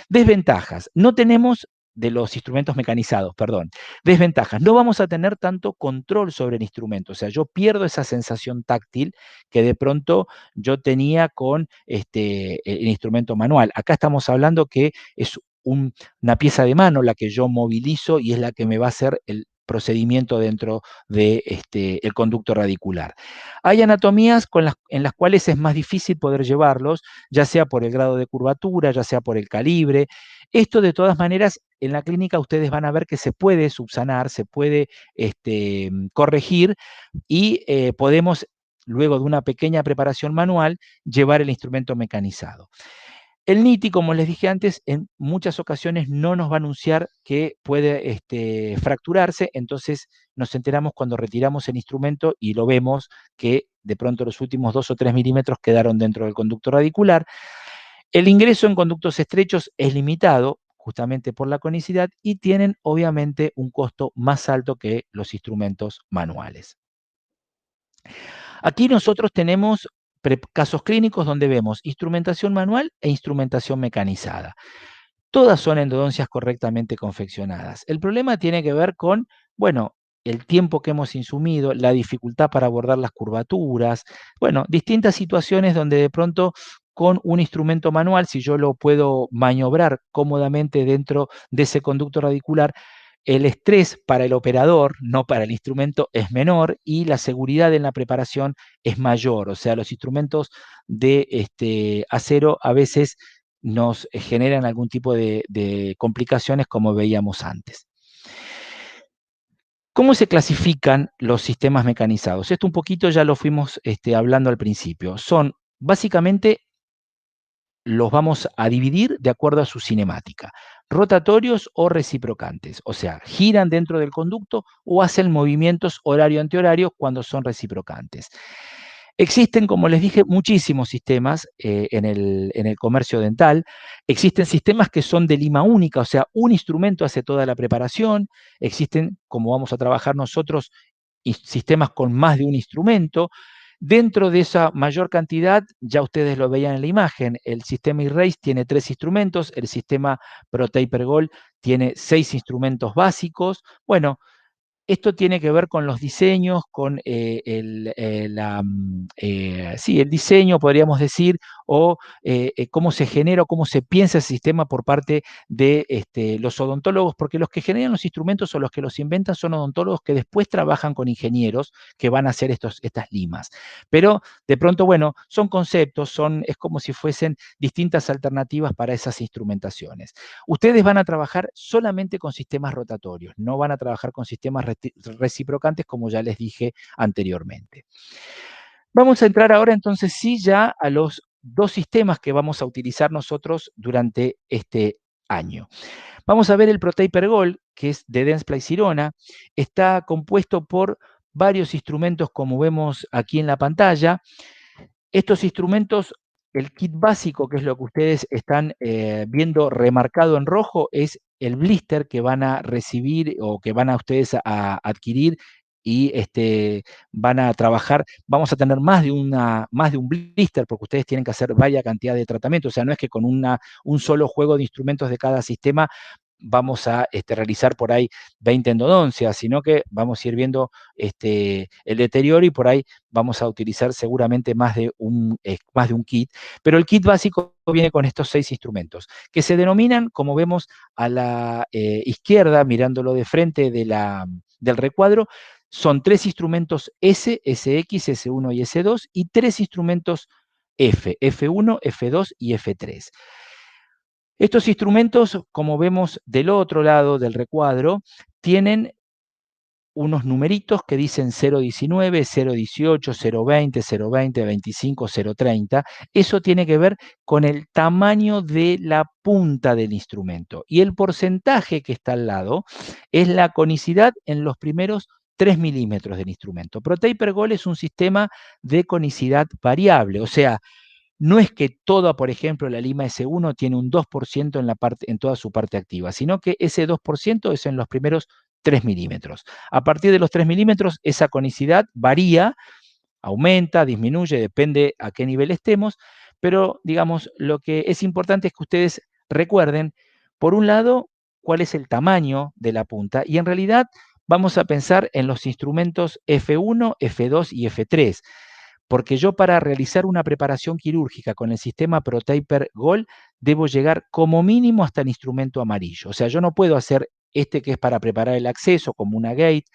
Desventajas. No tenemos de los instrumentos mecanizados, perdón. Desventajas. No vamos a tener tanto control sobre el instrumento. O sea, yo pierdo esa sensación táctil que de pronto yo tenía con el instrumento manual. Acá estamos hablando que es una pieza de mano la que yo movilizo y es la que me va a hacer el procedimiento dentro del el conducto radicular. Hay anatomías en las cuales es más difícil poder llevarlos, ya sea por el grado de curvatura, ya sea por el calibre. Esto de todas maneras, en la clínica ustedes van a ver que se puede subsanar, se puede corregir y podemos, luego de una pequeña preparación manual, llevar el instrumento mecanizado. El NITI, como les dije antes, en muchas ocasiones no nos va a anunciar que puede fracturarse, entonces nos enteramos cuando retiramos el instrumento y lo vemos que de pronto los últimos 2 o 3 milímetros quedaron dentro del conducto radicular. El ingreso en conductos estrechos es limitado, justamente por la conicidad, y tienen obviamente un costo más alto que los instrumentos manuales. Aquí nosotros tenemos casos clínicos donde vemos instrumentación manual e instrumentación mecanizada. Todas son endodoncias correctamente confeccionadas. El problema tiene que ver con, bueno, el tiempo que hemos insumido, la dificultad para abordar las curvaturas, bueno, distintas situaciones donde de pronto con un instrumento manual, si yo lo puedo maniobrar cómodamente dentro de ese conducto radicular, el estrés para el operador, no para el instrumento, es menor y la seguridad en la preparación es mayor. O sea, los instrumentos de acero a veces nos generan algún tipo de complicaciones como veíamos antes. ¿Cómo se clasifican los sistemas mecanizados? Esto un poquito ya lo fuimos hablando al principio. Son básicamente los vamos a dividir de acuerdo a su cinemática, rotatorios o reciprocantes, o sea, giran dentro del conducto o hacen movimientos horario-antihorario cuando son reciprocantes. Existen, como les dije, muchísimos sistemas en el comercio dental. Existen sistemas que son de lima única, o sea, un instrumento hace toda la preparación. Existen, como vamos a trabajar nosotros, sistemas con más de un instrumento. Dentro de esa mayor cantidad, ya ustedes lo veían en la imagen, el sistema Erase tiene 3 instrumentos, el sistema ProTaper Gold tiene 6 instrumentos básicos. Bueno, esto tiene que ver con los diseños, con sí, el diseño, podríamos decir, o cómo se genera o cómo se piensa el sistema por parte de los odontólogos, porque los que generan los instrumentos o los que los inventan son odontólogos que después trabajan con ingenieros que van a hacer estas limas. Pero de pronto, bueno, son conceptos, es como si fuesen distintas alternativas para esas instrumentaciones. Ustedes van a trabajar solamente con sistemas rotatorios, no van a trabajar con sistemas reciprocantes como ya les dije anteriormente. Vamos a entrar ahora entonces sí ya a los dos sistemas que vamos a utilizar nosotros durante este año. Vamos a ver el ProTaper Gold, que es de Dentsply Sirona. Está compuesto por varios instrumentos como vemos aquí en la pantalla. Estos instrumentos, el kit básico, que es lo que ustedes están viendo remarcado en rojo, es el blister que van a recibir o que van a ustedes a adquirir y van a trabajar, vamos a tener más de un blister porque ustedes tienen que hacer vaya cantidad de tratamientos, o sea, no es que con un solo juego de instrumentos de cada sistema vamos a realizar por ahí 20 endodoncias, sino que vamos a ir viendo el deterioro y por ahí vamos a utilizar seguramente más de un kit, pero el kit básico viene con estos 6 instrumentos, que se denominan, como vemos a la izquierda, mirándolo de frente del recuadro, son 3 instrumentos S, SX, S1 y S2, y 3 instrumentos F, F1, F2 y F3. Estos instrumentos, como vemos del otro lado del recuadro, tienen unos numeritos que dicen 019, 018, 020, 020, 25, 030. Eso tiene que ver con el tamaño de la punta del instrumento. Y el porcentaje que está al lado es la conicidad en los primeros 3 milímetros del instrumento. ProTaper Gold es un sistema de conicidad variable, o sea, no es que toda, por ejemplo, la lima S1 tiene un 2% en toda su parte activa, sino que ese 2% es en los primeros 3 milímetros. A partir de los 3 milímetros, esa conicidad varía, aumenta, disminuye, depende a qué nivel estemos, pero digamos, lo que es importante es que ustedes recuerden, por un lado, cuál es el tamaño de la punta, y en realidad vamos a pensar en los instrumentos F1, F2 y F3. Porque yo para realizar una preparación quirúrgica con el sistema ProTaper Gold debo llegar como mínimo hasta el instrumento amarillo. O sea, yo no puedo hacer que es para preparar el acceso como una gate,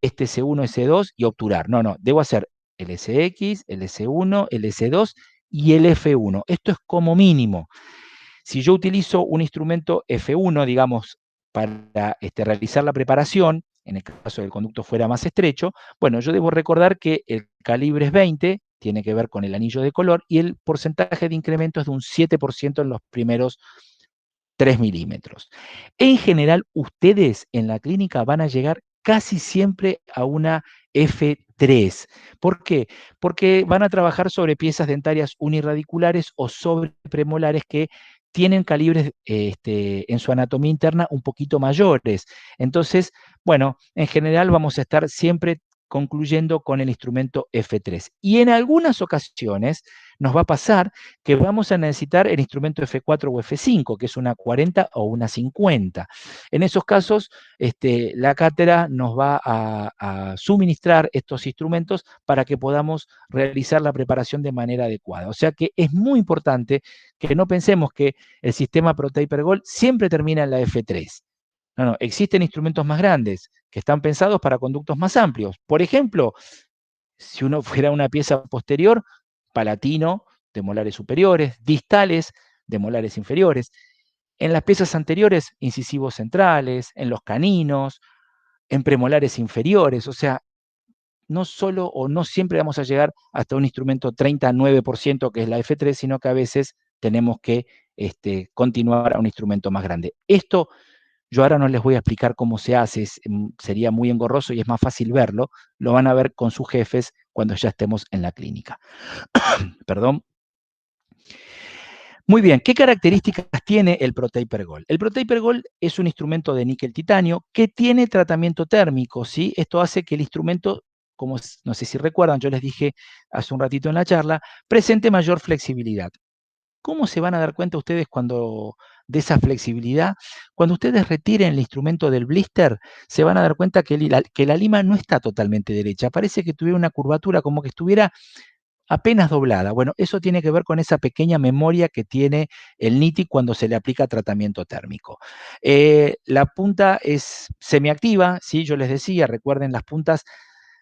este S1, S2 y obturar. No, no, debo hacer el SX, el S1, el S2 y el F1. Esto es como mínimo. Si yo utilizo un instrumento F1, digamos, para realizar la preparación, en el caso del conducto fuera más estrecho, bueno, yo debo recordar que el calibre es 20, tiene que ver con el anillo de color, y el porcentaje de incremento es de un 7% en los primeros 3 milímetros. En general, ustedes en la clínica van a llegar casi siempre a una F3. ¿Por qué? Porque van a trabajar sobre piezas dentarias unirradiculares o sobre premolares que tienen calibres en su anatomía interna un poquito mayores. Entonces, bueno, en general vamos a estar siempre concluyendo con el instrumento F3. Y en algunas ocasiones nos va a pasar que vamos a necesitar el instrumento F4 o F5, que es una 40 o una 50. En esos casos, la cátedra nos va a suministrar estos instrumentos para que podamos realizar la preparación de manera adecuada. O sea que es muy importante que no pensemos que el sistema ProTaper Gold siempre termina en la F3. No, no, existen instrumentos más grandes que están pensados para conductos más amplios. Por ejemplo, si uno fuera una pieza posterior, palatino de molares superiores, distales de molares inferiores. En las piezas anteriores, incisivos centrales, en los caninos, en premolares inferiores, o sea, no solo o no siempre vamos a llegar hasta un instrumento 39%, que es la F3, sino que a veces tenemos que continuar a un instrumento más grande. Esto yo ahora no les voy a explicar cómo se hace, sería muy engorroso y es más fácil verlo, lo van a ver con sus jefes cuando ya estemos en la clínica. Perdón. Muy bien, ¿qué características tiene el ProTaper Gold? El ProTaper Gold es un instrumento de níquel titanio que tiene tratamiento térmico, ¿sí? Esto hace que el instrumento, como no sé si recuerdan, yo les dije hace un ratito en la charla, presente mayor flexibilidad. ¿Cómo se van a dar cuenta ustedes de esa flexibilidad? Cuando ustedes retiren el instrumento del blister, se van a dar cuenta que la lima no está totalmente derecha, parece que tuviera una curvatura, como que estuviera apenas doblada. Bueno, eso tiene que ver con esa pequeña memoria que tiene el NITI cuando se le aplica tratamiento térmico. La punta es semiactiva, ¿sí? Yo les decía, recuerden, las puntas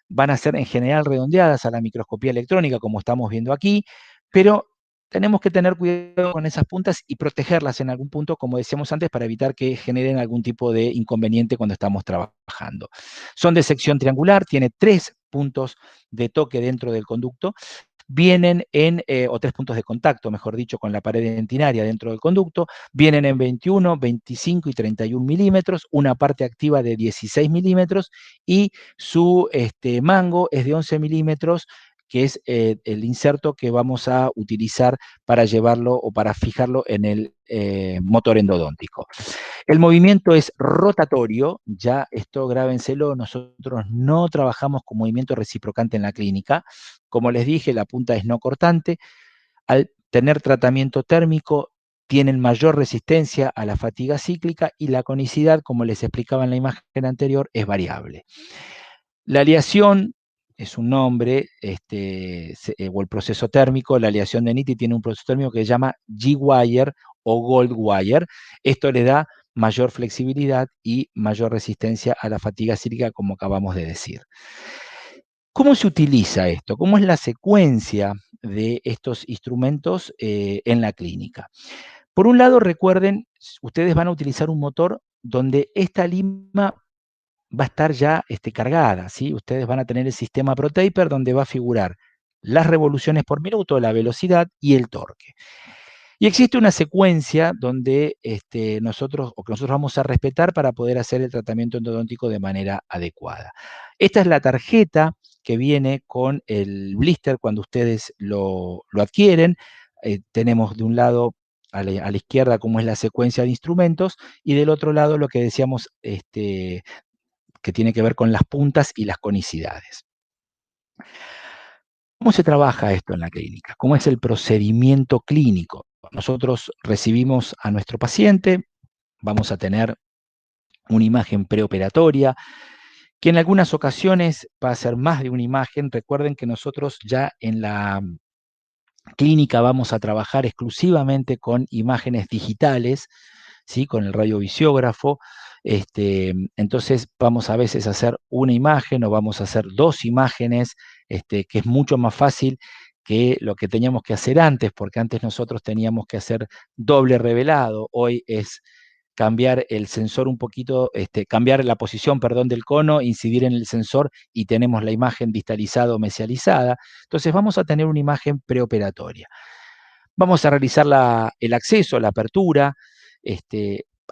van a ser en general redondeadas a la microscopía electrónica, como estamos viendo aquí, pero tenemos que tener cuidado con esas puntas y protegerlas en algún punto, como decíamos antes, para evitar que generen algún tipo de inconveniente cuando estamos trabajando. Son de sección triangular, tiene 3 puntos de toque dentro del conducto, vienen o 3 puntos de contacto, mejor dicho, con la pared dentinaria dentro del conducto, vienen en 21, 25 y 31 milímetros, una parte activa de 16 milímetros y su mango es de 11 milímetros, que es el inserto que vamos a utilizar para llevarlo o para fijarlo en el motor endodóntico. El movimiento es rotatorio, ya esto grábenselo, nosotros no trabajamos con movimiento reciprocante en la clínica. Como les dije, la punta es no cortante. Al tener tratamiento térmico, tienen mayor resistencia a la fatiga cíclica y la conicidad, como les explicaba en la imagen anterior, es variable. La aleación es un nombre, o el proceso térmico, la aleación de NITI tiene un proceso térmico que se llama G-Wire o Gold Wire. Esto le da mayor flexibilidad y mayor resistencia a la fatiga cíclica, como acabamos de decir. ¿Cómo se utiliza esto? ¿Cómo es la secuencia de estos instrumentos en la clínica? Por un lado, recuerden, ustedes van a utilizar un motor donde esta lima va a estar ya cargada, ¿sí? Ustedes van a tener el sistema ProTaper donde va a figurar las revoluciones por minuto, la velocidad y el torque. Y existe una secuencia donde nosotros vamos a respetar para poder hacer el tratamiento endodóntico de manera adecuada. Esta es la tarjeta que viene con el blister cuando ustedes lo adquieren. Tenemos de un lado a la izquierda cómo es la secuencia de instrumentos y del otro lado lo que decíamos que tiene que ver con las puntas y las conicidades. ¿Cómo se trabaja esto en la clínica? ¿Cómo es el procedimiento clínico? Nosotros recibimos a nuestro paciente, vamos a tener una imagen preoperatoria, que en algunas ocasiones va a ser más de una imagen. Recuerden que nosotros ya en la clínica vamos a trabajar exclusivamente con imágenes digitales, ¿sí? Con el radiovisiógrafo. Entonces vamos a veces a hacer una imagen o vamos a hacer 2 imágenes, que es mucho más fácil que lo que teníamos que hacer antes, porque antes nosotros teníamos que hacer doble revelado. Hoy es cambiar el sensor un poquito, cambiar la posición, perdón, del cono, incidir en el sensor y tenemos la imagen distalizada o mesializada. Entonces vamos a tener una imagen preoperatoria. Vamos a realizar el acceso, la apertura.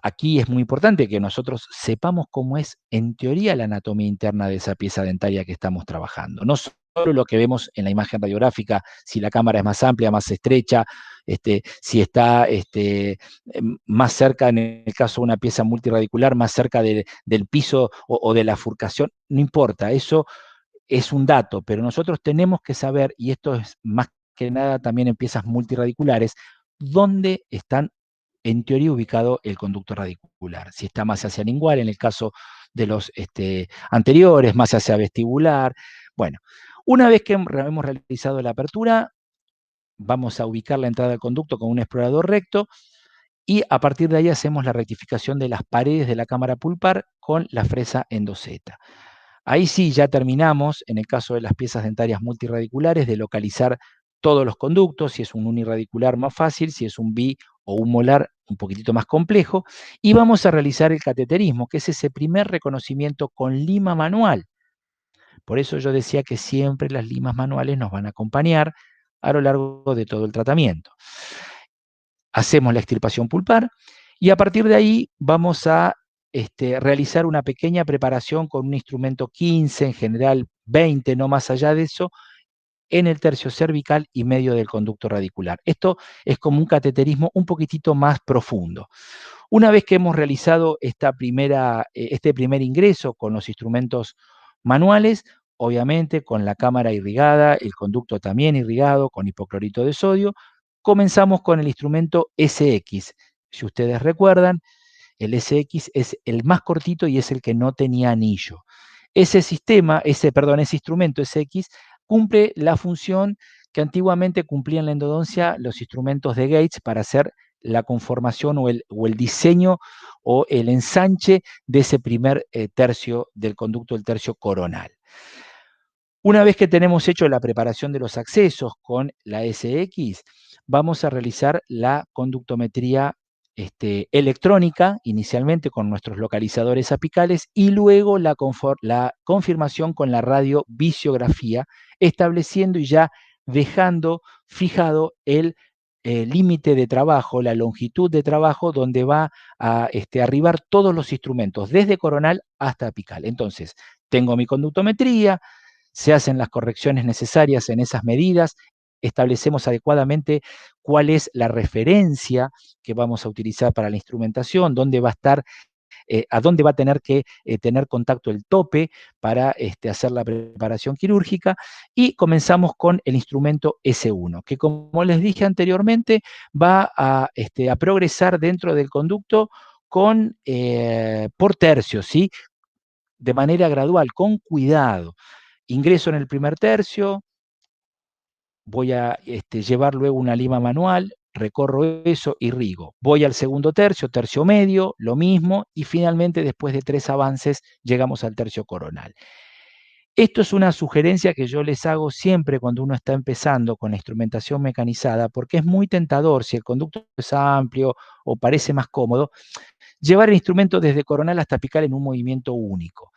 Aquí es muy importante que nosotros sepamos cómo es en teoría la anatomía interna de esa pieza dentaria que estamos trabajando. No solo lo que vemos en la imagen radiográfica, si la cámara es más amplia, más estrecha, si está más cerca, en el caso de una pieza multiradicular, más cerca del piso o de la furcación, no importa, eso es un dato, pero nosotros tenemos que saber, y esto es más que nada también en piezas multiradiculares, dónde están en teoría ubicado el conducto radicular. Si está más hacia lingual, en el caso de los anteriores, más hacia vestibular. Bueno, una vez que hemos realizado la apertura, vamos a ubicar la entrada del conducto con un explorador recto y a partir de ahí hacemos la rectificación de las paredes de la cámara pulpar con la fresa endoseta. Ahí sí ya terminamos, en el caso de las piezas dentarias multiradiculares, de localizar todos los conductos, si es un uniradicular más fácil, si es un bi o un molar un poquitito más complejo, y vamos a realizar el cateterismo, que es ese primer reconocimiento con lima manual. Por eso yo decía que siempre las limas manuales nos van a acompañar a lo largo de todo el tratamiento. Hacemos la extirpación pulpar y a partir de ahí vamos a realizar una pequeña preparación con un instrumento 15, en general 20, no más allá de eso, en el tercio cervical y medio del conducto radicular. Esto es como un cateterismo un poquitito más profundo. Una vez que hemos realizado este primer ingreso con los instrumentos manuales, obviamente con la cámara irrigada, el conducto también irrigado con hipoclorito de sodio, comenzamos con el instrumento SX. Si ustedes recuerdan, el SX es el más cortito y es el que no tenía anillo. Ese instrumento SX cumple la función que antiguamente cumplían en la endodoncia los instrumentos de Gates para hacer la conformación o el diseño o el ensanche de ese primer tercio del conducto, el tercio coronal. Una vez que tenemos hecho la preparación de los accesos con la SX, vamos a realizar la conductometría electrónica, inicialmente con nuestros localizadores apicales, y luego la confirmación con la radiovisiografía, estableciendo y ya dejando fijado el límite de trabajo, la longitud de trabajo, donde va a arribar todos los instrumentos, desde coronal hasta apical. Entonces, tengo mi conductometría, se hacen las correcciones necesarias en esas medidas, establecemos adecuadamente cuál es la referencia que vamos a utilizar para la instrumentación, dónde va a estar, a dónde va a tener que tener contacto el tope para hacer la preparación quirúrgica, y comenzamos con el instrumento S1, que como les dije anteriormente, va a progresar dentro del conducto por tercios, ¿sí? De manera gradual, con cuidado. Ingreso en el primer tercio, voy a llevar luego una lima manual, recorro eso, irrigo. Voy al segundo tercio, tercio medio, lo mismo, y finalmente después de 3 avances llegamos al tercio coronal. Esto es una sugerencia que yo les hago siempre cuando uno está empezando con la instrumentación mecanizada, porque es muy tentador, si el conducto es amplio o parece más cómodo, llevar el instrumento desde coronal hasta apical en un movimiento único.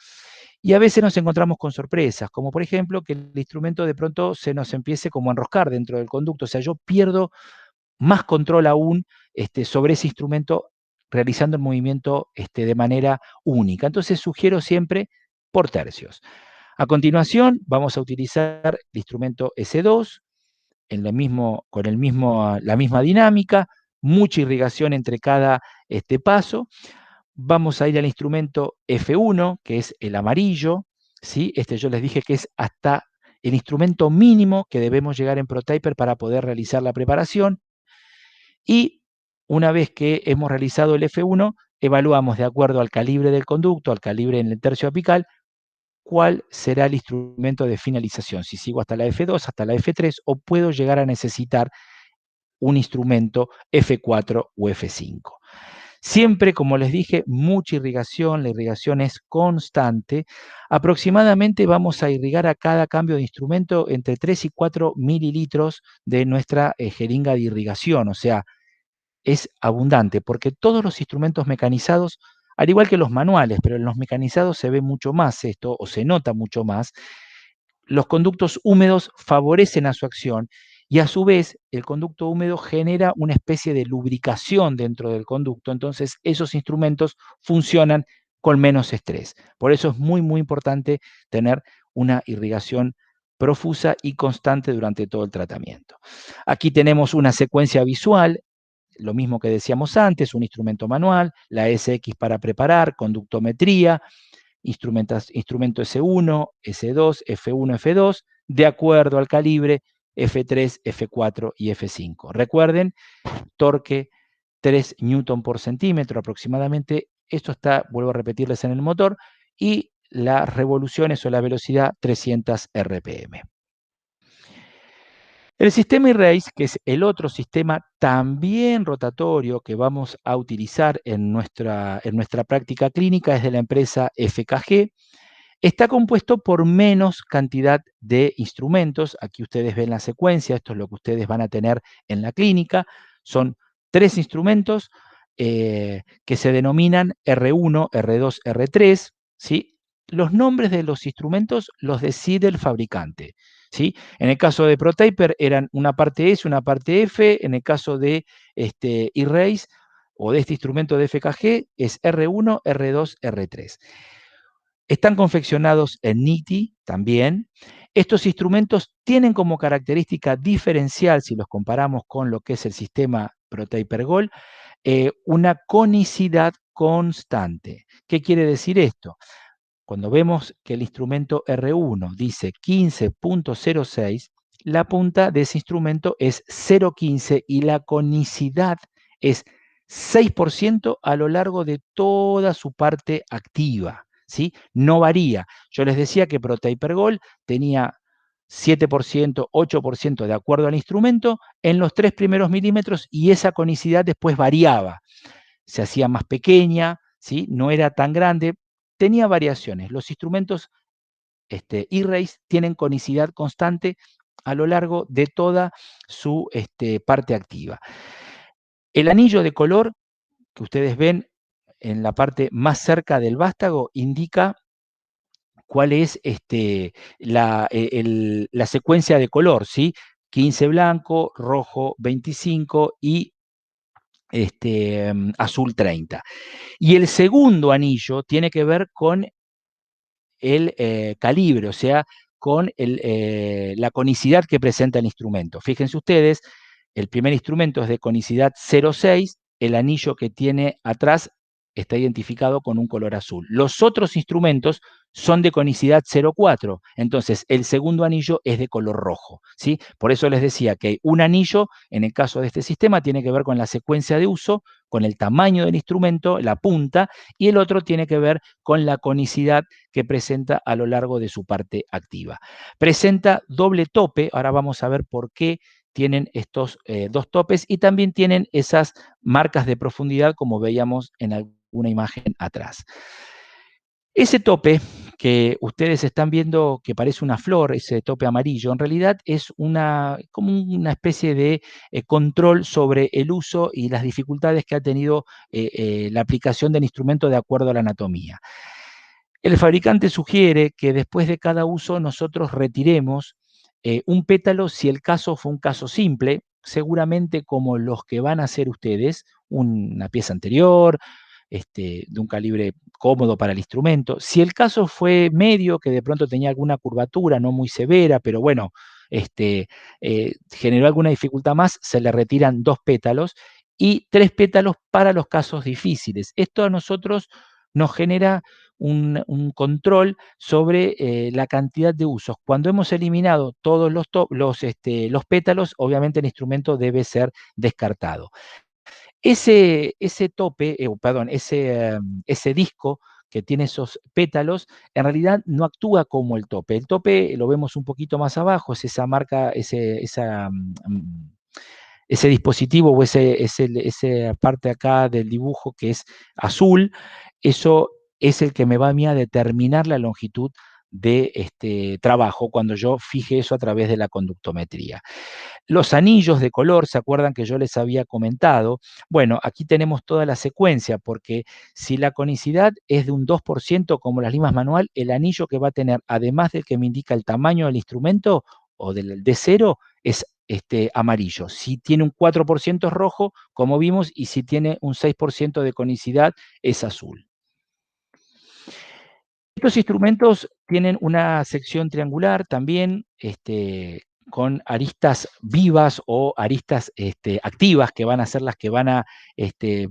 Y a veces nos encontramos con sorpresas, como por ejemplo que el instrumento de pronto se nos empiece como a enroscar dentro del conducto, o sea, yo pierdo más control aún sobre ese instrumento realizando el movimiento de manera única. Entonces sugiero siempre por tercios. A continuación vamos a utilizar el instrumento S2 con la misma dinámica, mucha irrigación entre cada paso. Vamos a ir al instrumento F1, que es el amarillo, ¿sí? Yo les dije que es hasta el instrumento mínimo que debemos llegar en ProTaper para poder realizar la preparación. Y una vez que hemos realizado el F1, evaluamos de acuerdo al calibre del conducto, al calibre en el tercio apical, cuál será el instrumento de finalización, si sigo hasta la F2, hasta la F3, o puedo llegar a necesitar un instrumento F4 o F5. Siempre, como les dije, mucha irrigación, la irrigación es constante. Aproximadamente vamos a irrigar a cada cambio de instrumento entre 3 y 4 mililitros de nuestra jeringa de irrigación, o sea, es abundante, porque todos los instrumentos mecanizados, al igual que los manuales, pero en los mecanizados se ve mucho más esto, o se nota mucho más, los conductos húmedos favorecen a su acción y a su vez el conducto húmedo genera una especie de lubricación dentro del conducto, entonces esos instrumentos funcionan con menos estrés. Por eso es muy, muy importante tener una irrigación profusa y constante durante todo el tratamiento. Aquí tenemos una secuencia visual, lo mismo que decíamos antes, un instrumento manual, la SX para preparar, conductometría, instrumento S1, S2, F1, F2, de acuerdo al calibre, F3, F4 y F5. Recuerden, torque 3 Newton por centímetro aproximadamente. Esto está, vuelvo a repetirles, en el motor, y las revoluciones o la velocidad 300 RPM. El sistema E-Race, que es el otro sistema también rotatorio que vamos a utilizar en nuestra práctica clínica, es de la empresa FKG. Está compuesto por menos cantidad de instrumentos. Aquí ustedes ven la secuencia, esto es lo que ustedes van a tener en la clínica. Son 3 instrumentos, que se denominan R1, R2, R3, ¿sí? Los nombres de los instrumentos los decide el fabricante, ¿sí? En el caso de ProTaper eran una parte S, una parte F, en el caso de Erase o de este instrumento de FKG es R1, R2, R3. Están confeccionados en NITI también. Estos instrumentos tienen como característica diferencial, si los comparamos con lo que es el sistema ProTaper Gold, una conicidad constante. ¿Qué quiere decir esto? Cuando vemos que el instrumento R1 dice 15.06, la punta de ese instrumento es 0.15 y la conicidad es 6% a lo largo de toda su parte activa, ¿sí? No varía. Yo les decía que ProTaper Gold tenía 7%, 8% de acuerdo al instrumento en los 3 primeros milímetros y esa conicidad después variaba. Se hacía más pequeña, ¿sí? No era tan grande, tenía variaciones. Los instrumentos E-Race tienen conicidad constante a lo largo de toda su parte activa. El anillo de color que ustedes ven en la parte más cerca del vástago indica cuál es la secuencia de color, ¿sí? 15 blanco, rojo 25 y azul 30. Y el segundo anillo tiene que ver con el calibre, o sea, con la conicidad que presenta el instrumento. Fíjense ustedes, el primer instrumento es de conicidad 0,6, el anillo que tiene atrás está identificado con un color azul. Los otros instrumentos son de conicidad 0,4, entonces el segundo anillo es de color rojo, ¿sí? Por eso les decía que un anillo, en el caso de este sistema, tiene que ver con la secuencia de uso, con el tamaño del instrumento, la punta, y el otro tiene que ver con la conicidad que presenta a lo largo de su parte activa. Presenta doble tope, ahora vamos a ver por qué tienen estos dos topes y también tienen esas marcas de profundidad como veíamos en alguna imagen atrás. Ese tope que ustedes están viendo que parece una flor, ese tope amarillo, en realidad es como una especie de control sobre el uso y las dificultades que ha tenido la aplicación del instrumento de acuerdo a la anatomía. El fabricante sugiere que después de cada uso nosotros retiremos un pétalo si el caso fue un caso simple, seguramente como los que van a hacer ustedes, una pieza anterior, de un calibre cómodo para el instrumento. Si el caso fue medio, que de pronto tenía alguna curvatura, no muy severa, pero bueno, generó alguna dificultad más, se le retiran 2 pétalos y 3 pétalos para los casos difíciles. Esto a nosotros nos genera un control sobre la cantidad de usos. Cuando hemos eliminado todos los pétalos, obviamente el instrumento debe ser descartado. Ese tope, perdón, ese disco que tiene esos pétalos, en realidad no actúa como el tope. El tope lo vemos un poquito más abajo, es esa marca, ese dispositivo o esa parte acá del dibujo que es azul, eso es el que me va a mí a determinar la longitud de este trabajo cuando yo fije eso a través de la conductometría. Los anillos de color, ¿se acuerdan que yo les había comentado? Bueno, aquí tenemos toda la secuencia, porque si la conicidad es de un 2% como las limas manual, el anillo que va a tener, además del que me indica el tamaño del instrumento o del de cero, es amarillo. Si tiene un 4% es rojo, como vimos, y si tiene un 6% de conicidad es azul. Estos instrumentos tienen una sección triangular también, con aristas vivas o aristas activas, que van a ser las que van a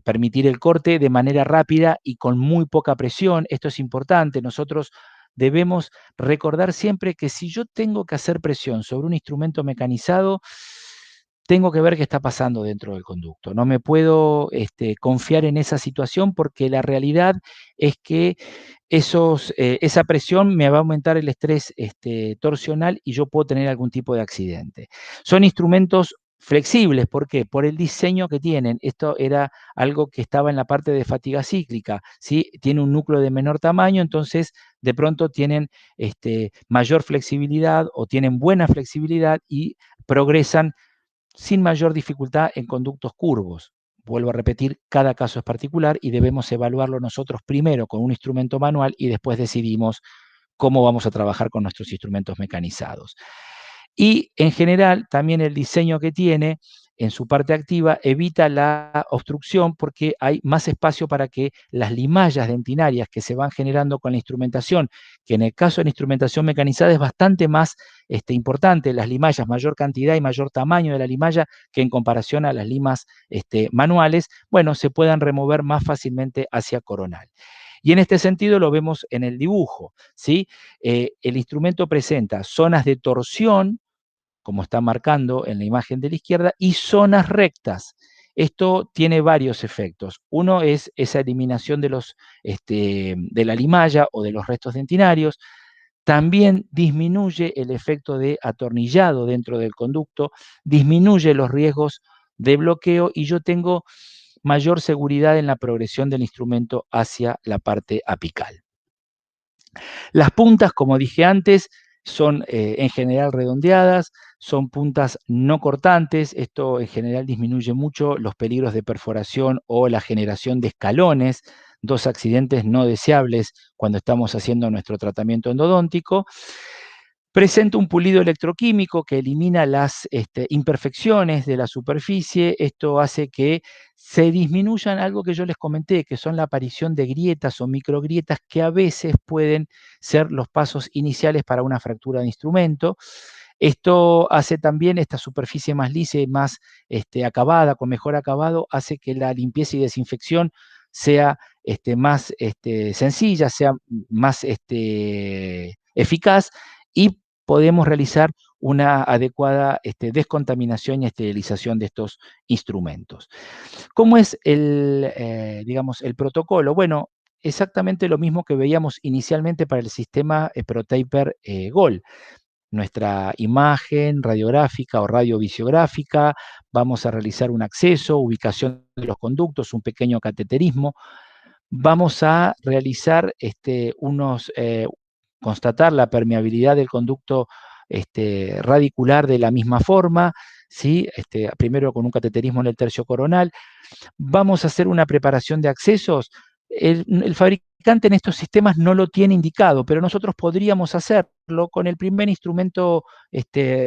permitir el corte de manera rápida y con muy poca presión. Esto es importante. Nosotros debemos recordar siempre que si yo tengo que hacer presión sobre un instrumento mecanizado, tengo que ver qué está pasando dentro del conducto. No me puedo confiar en esa situación porque la realidad es que esa presión me va a aumentar el estrés torsional y yo puedo tener algún tipo de accidente. Son instrumentos flexibles, ¿por qué? Por el diseño que tienen. Esto era algo que estaba en la parte de fatiga cíclica, ¿sí? Tiene un núcleo de menor tamaño, entonces de pronto tienen mayor flexibilidad o tienen buena flexibilidad y progresan sin mayor dificultad en conductos curvos. vuelvo a repetir, cada caso es particular y debemos evaluarlo nosotros primero con un instrumento manual y después decidimos cómo vamos a trabajar con nuestros instrumentos mecanizados. Y en general, también el diseño que tiene en su parte activa evita la obstrucción porque hay más espacio para que las limallas dentinarias que se van generando con la instrumentación, que en el caso de la instrumentación mecanizada es bastante más importante, las limallas, mayor cantidad y mayor tamaño de la limalla que en comparación a las limas manuales, bueno, se puedan remover más fácilmente hacia coronal. Y en este sentido lo vemos en el dibujo, ¿sí? El instrumento presenta zonas de torsión, como está marcando en la imagen de la izquierda, y zonas rectas. Esto tiene varios efectos. Uno es esa eliminación de la limalla o de los restos dentinarios. También disminuye el efecto de atornillado dentro del conducto, disminuye los riesgos de bloqueo y yo tengo mayor seguridad en la progresión del instrumento hacia la parte apical. Las puntas, como dije antes, son en general redondeadas, son puntas no cortantes, esto en general disminuye mucho los peligros de perforación o la generación de escalones, dos accidentes no deseables cuando estamos haciendo nuestro tratamiento endodóntico. Presenta un pulido electroquímico que elimina las imperfecciones de la superficie. Esto hace que se disminuyan algo que yo les comenté, que son la aparición de grietas o microgrietas que a veces pueden ser los pasos iniciales para una fractura de instrumento. Esto hace también esta superficie más lisa y más acabada, con mejor acabado, hace que la limpieza y desinfección sea más sencilla, sea más eficaz y podemos realizar una adecuada descontaminación y esterilización de estos instrumentos. ¿Cómo es digamos, el protocolo? Bueno, exactamente lo mismo que veíamos inicialmente para el sistema ProTaper Gold. Nuestra imagen radiográfica o radiovisiográfica, vamos a realizar un acceso, ubicación de los conductos, un pequeño cateterismo, vamos a realizar constatar la permeabilidad del conducto radicular de la misma forma, ¿sí? Primero con un cateterismo en el tercio coronal. Vamos a hacer una preparación de accesos. El fabricante en estos sistemas no lo tiene indicado, pero nosotros podríamos hacerlo con el primer instrumento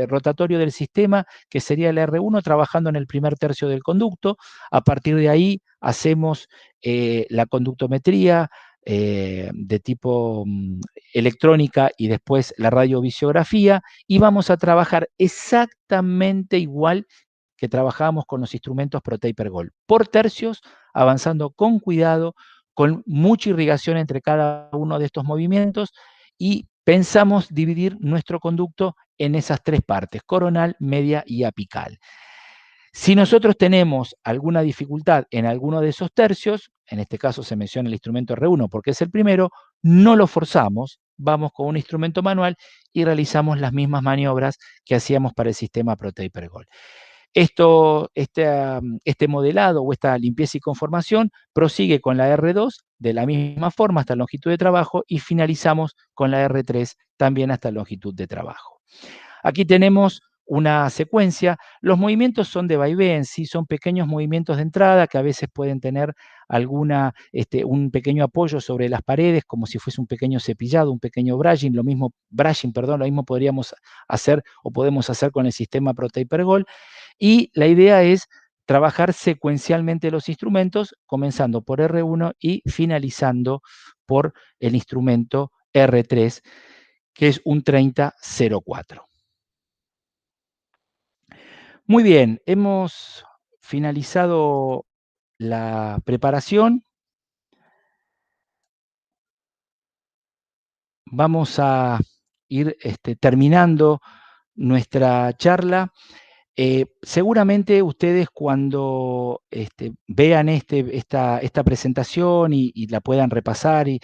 rotatorio del sistema, que sería el R1, trabajando en el primer tercio del conducto. A partir de ahí hacemos la conductometría de tipo electrónica y después la radiovisiografía y vamos a trabajar exactamente igual que trabajábamos con los instrumentos ProTaper Gold, por tercios, avanzando con cuidado, con mucha irrigación entre cada uno de estos movimientos y pensamos dividir nuestro conducto en esas tres partes, coronal, media y apical. Si nosotros tenemos alguna dificultad en alguno de esos tercios, en este caso se menciona el instrumento R1 porque es el primero, no lo forzamos, vamos con un instrumento manual y realizamos las mismas maniobras que hacíamos para el sistema ProTaper Gold. Este modelado o esta limpieza y conformación prosigue con la R2 de la misma forma hasta longitud de trabajo y finalizamos con la R3 también hasta longitud de trabajo. Aquí tenemos una secuencia. Los movimientos son de vaivén, ¿sí? Son pequeños movimientos de entrada que a veces pueden tener un pequeño apoyo sobre las paredes, como si fuese un pequeño cepillado, un pequeño brushing, lo mismo podríamos hacer o podemos hacer con el sistema ProTaper Gold. Y la idea es trabajar secuencialmente los instrumentos, comenzando por R1 y finalizando por el instrumento R3, que es un 3004. Muy bien, hemos finalizado la preparación. Vamos a ir terminando nuestra charla. Seguramente ustedes cuando vean esta presentación y la puedan repasar y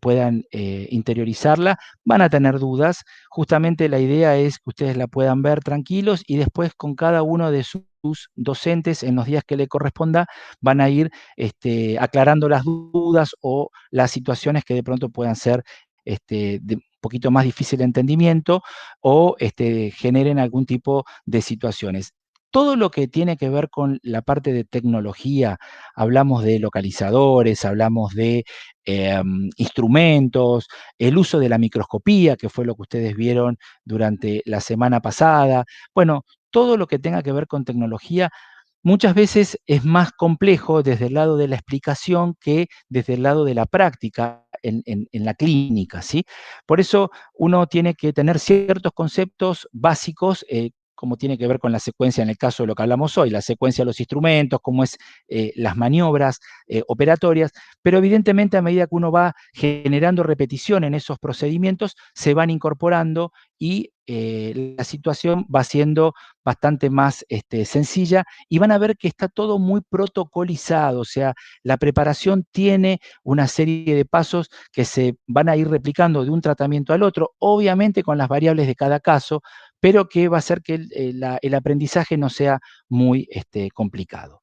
puedan interiorizarla, van a tener dudas. Justamente la idea es que ustedes la puedan ver tranquilos y después con cada uno de sus docentes en los días que le corresponda van a ir aclarando las dudas o las situaciones que de pronto puedan ser de un poquito más difícil de entendimiento o generen algún tipo de situaciones. todo lo que tiene que ver con la parte de tecnología, hablamos de localizadores, hablamos de instrumentos, el uso de la microscopía, que fue lo que ustedes vieron durante la semana pasada. Bueno, todo lo que tenga que ver con tecnología muchas veces es más complejo desde el lado de la explicación que desde el lado de la práctica en la clínica, ¿sí? Por eso uno tiene que tener ciertos conceptos básicos, como tiene que ver con la secuencia en el caso de lo que hablamos hoy, la secuencia de los instrumentos, cómo es las maniobras operatorias, pero evidentemente a medida que uno va generando repetición en esos procedimientos, se van incorporando y la situación va siendo bastante más sencilla y van a ver que está todo muy protocolizado, o sea, la preparación tiene una serie de pasos que se van a ir replicando de un tratamiento al otro, obviamente con las variables de cada caso, pero que va a hacer que el aprendizaje no sea muy complicado.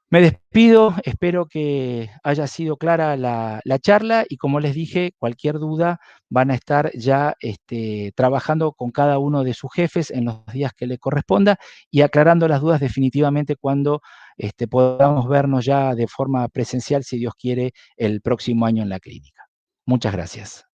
Me despido, espero que haya sido clara la charla y como les dije, cualquier duda van a estar ya trabajando con cada uno de sus jefes en los días que le corresponda y aclarando las dudas definitivamente cuando podamos vernos ya de forma presencial, si Dios quiere, el próximo año en la clínica. Muchas gracias.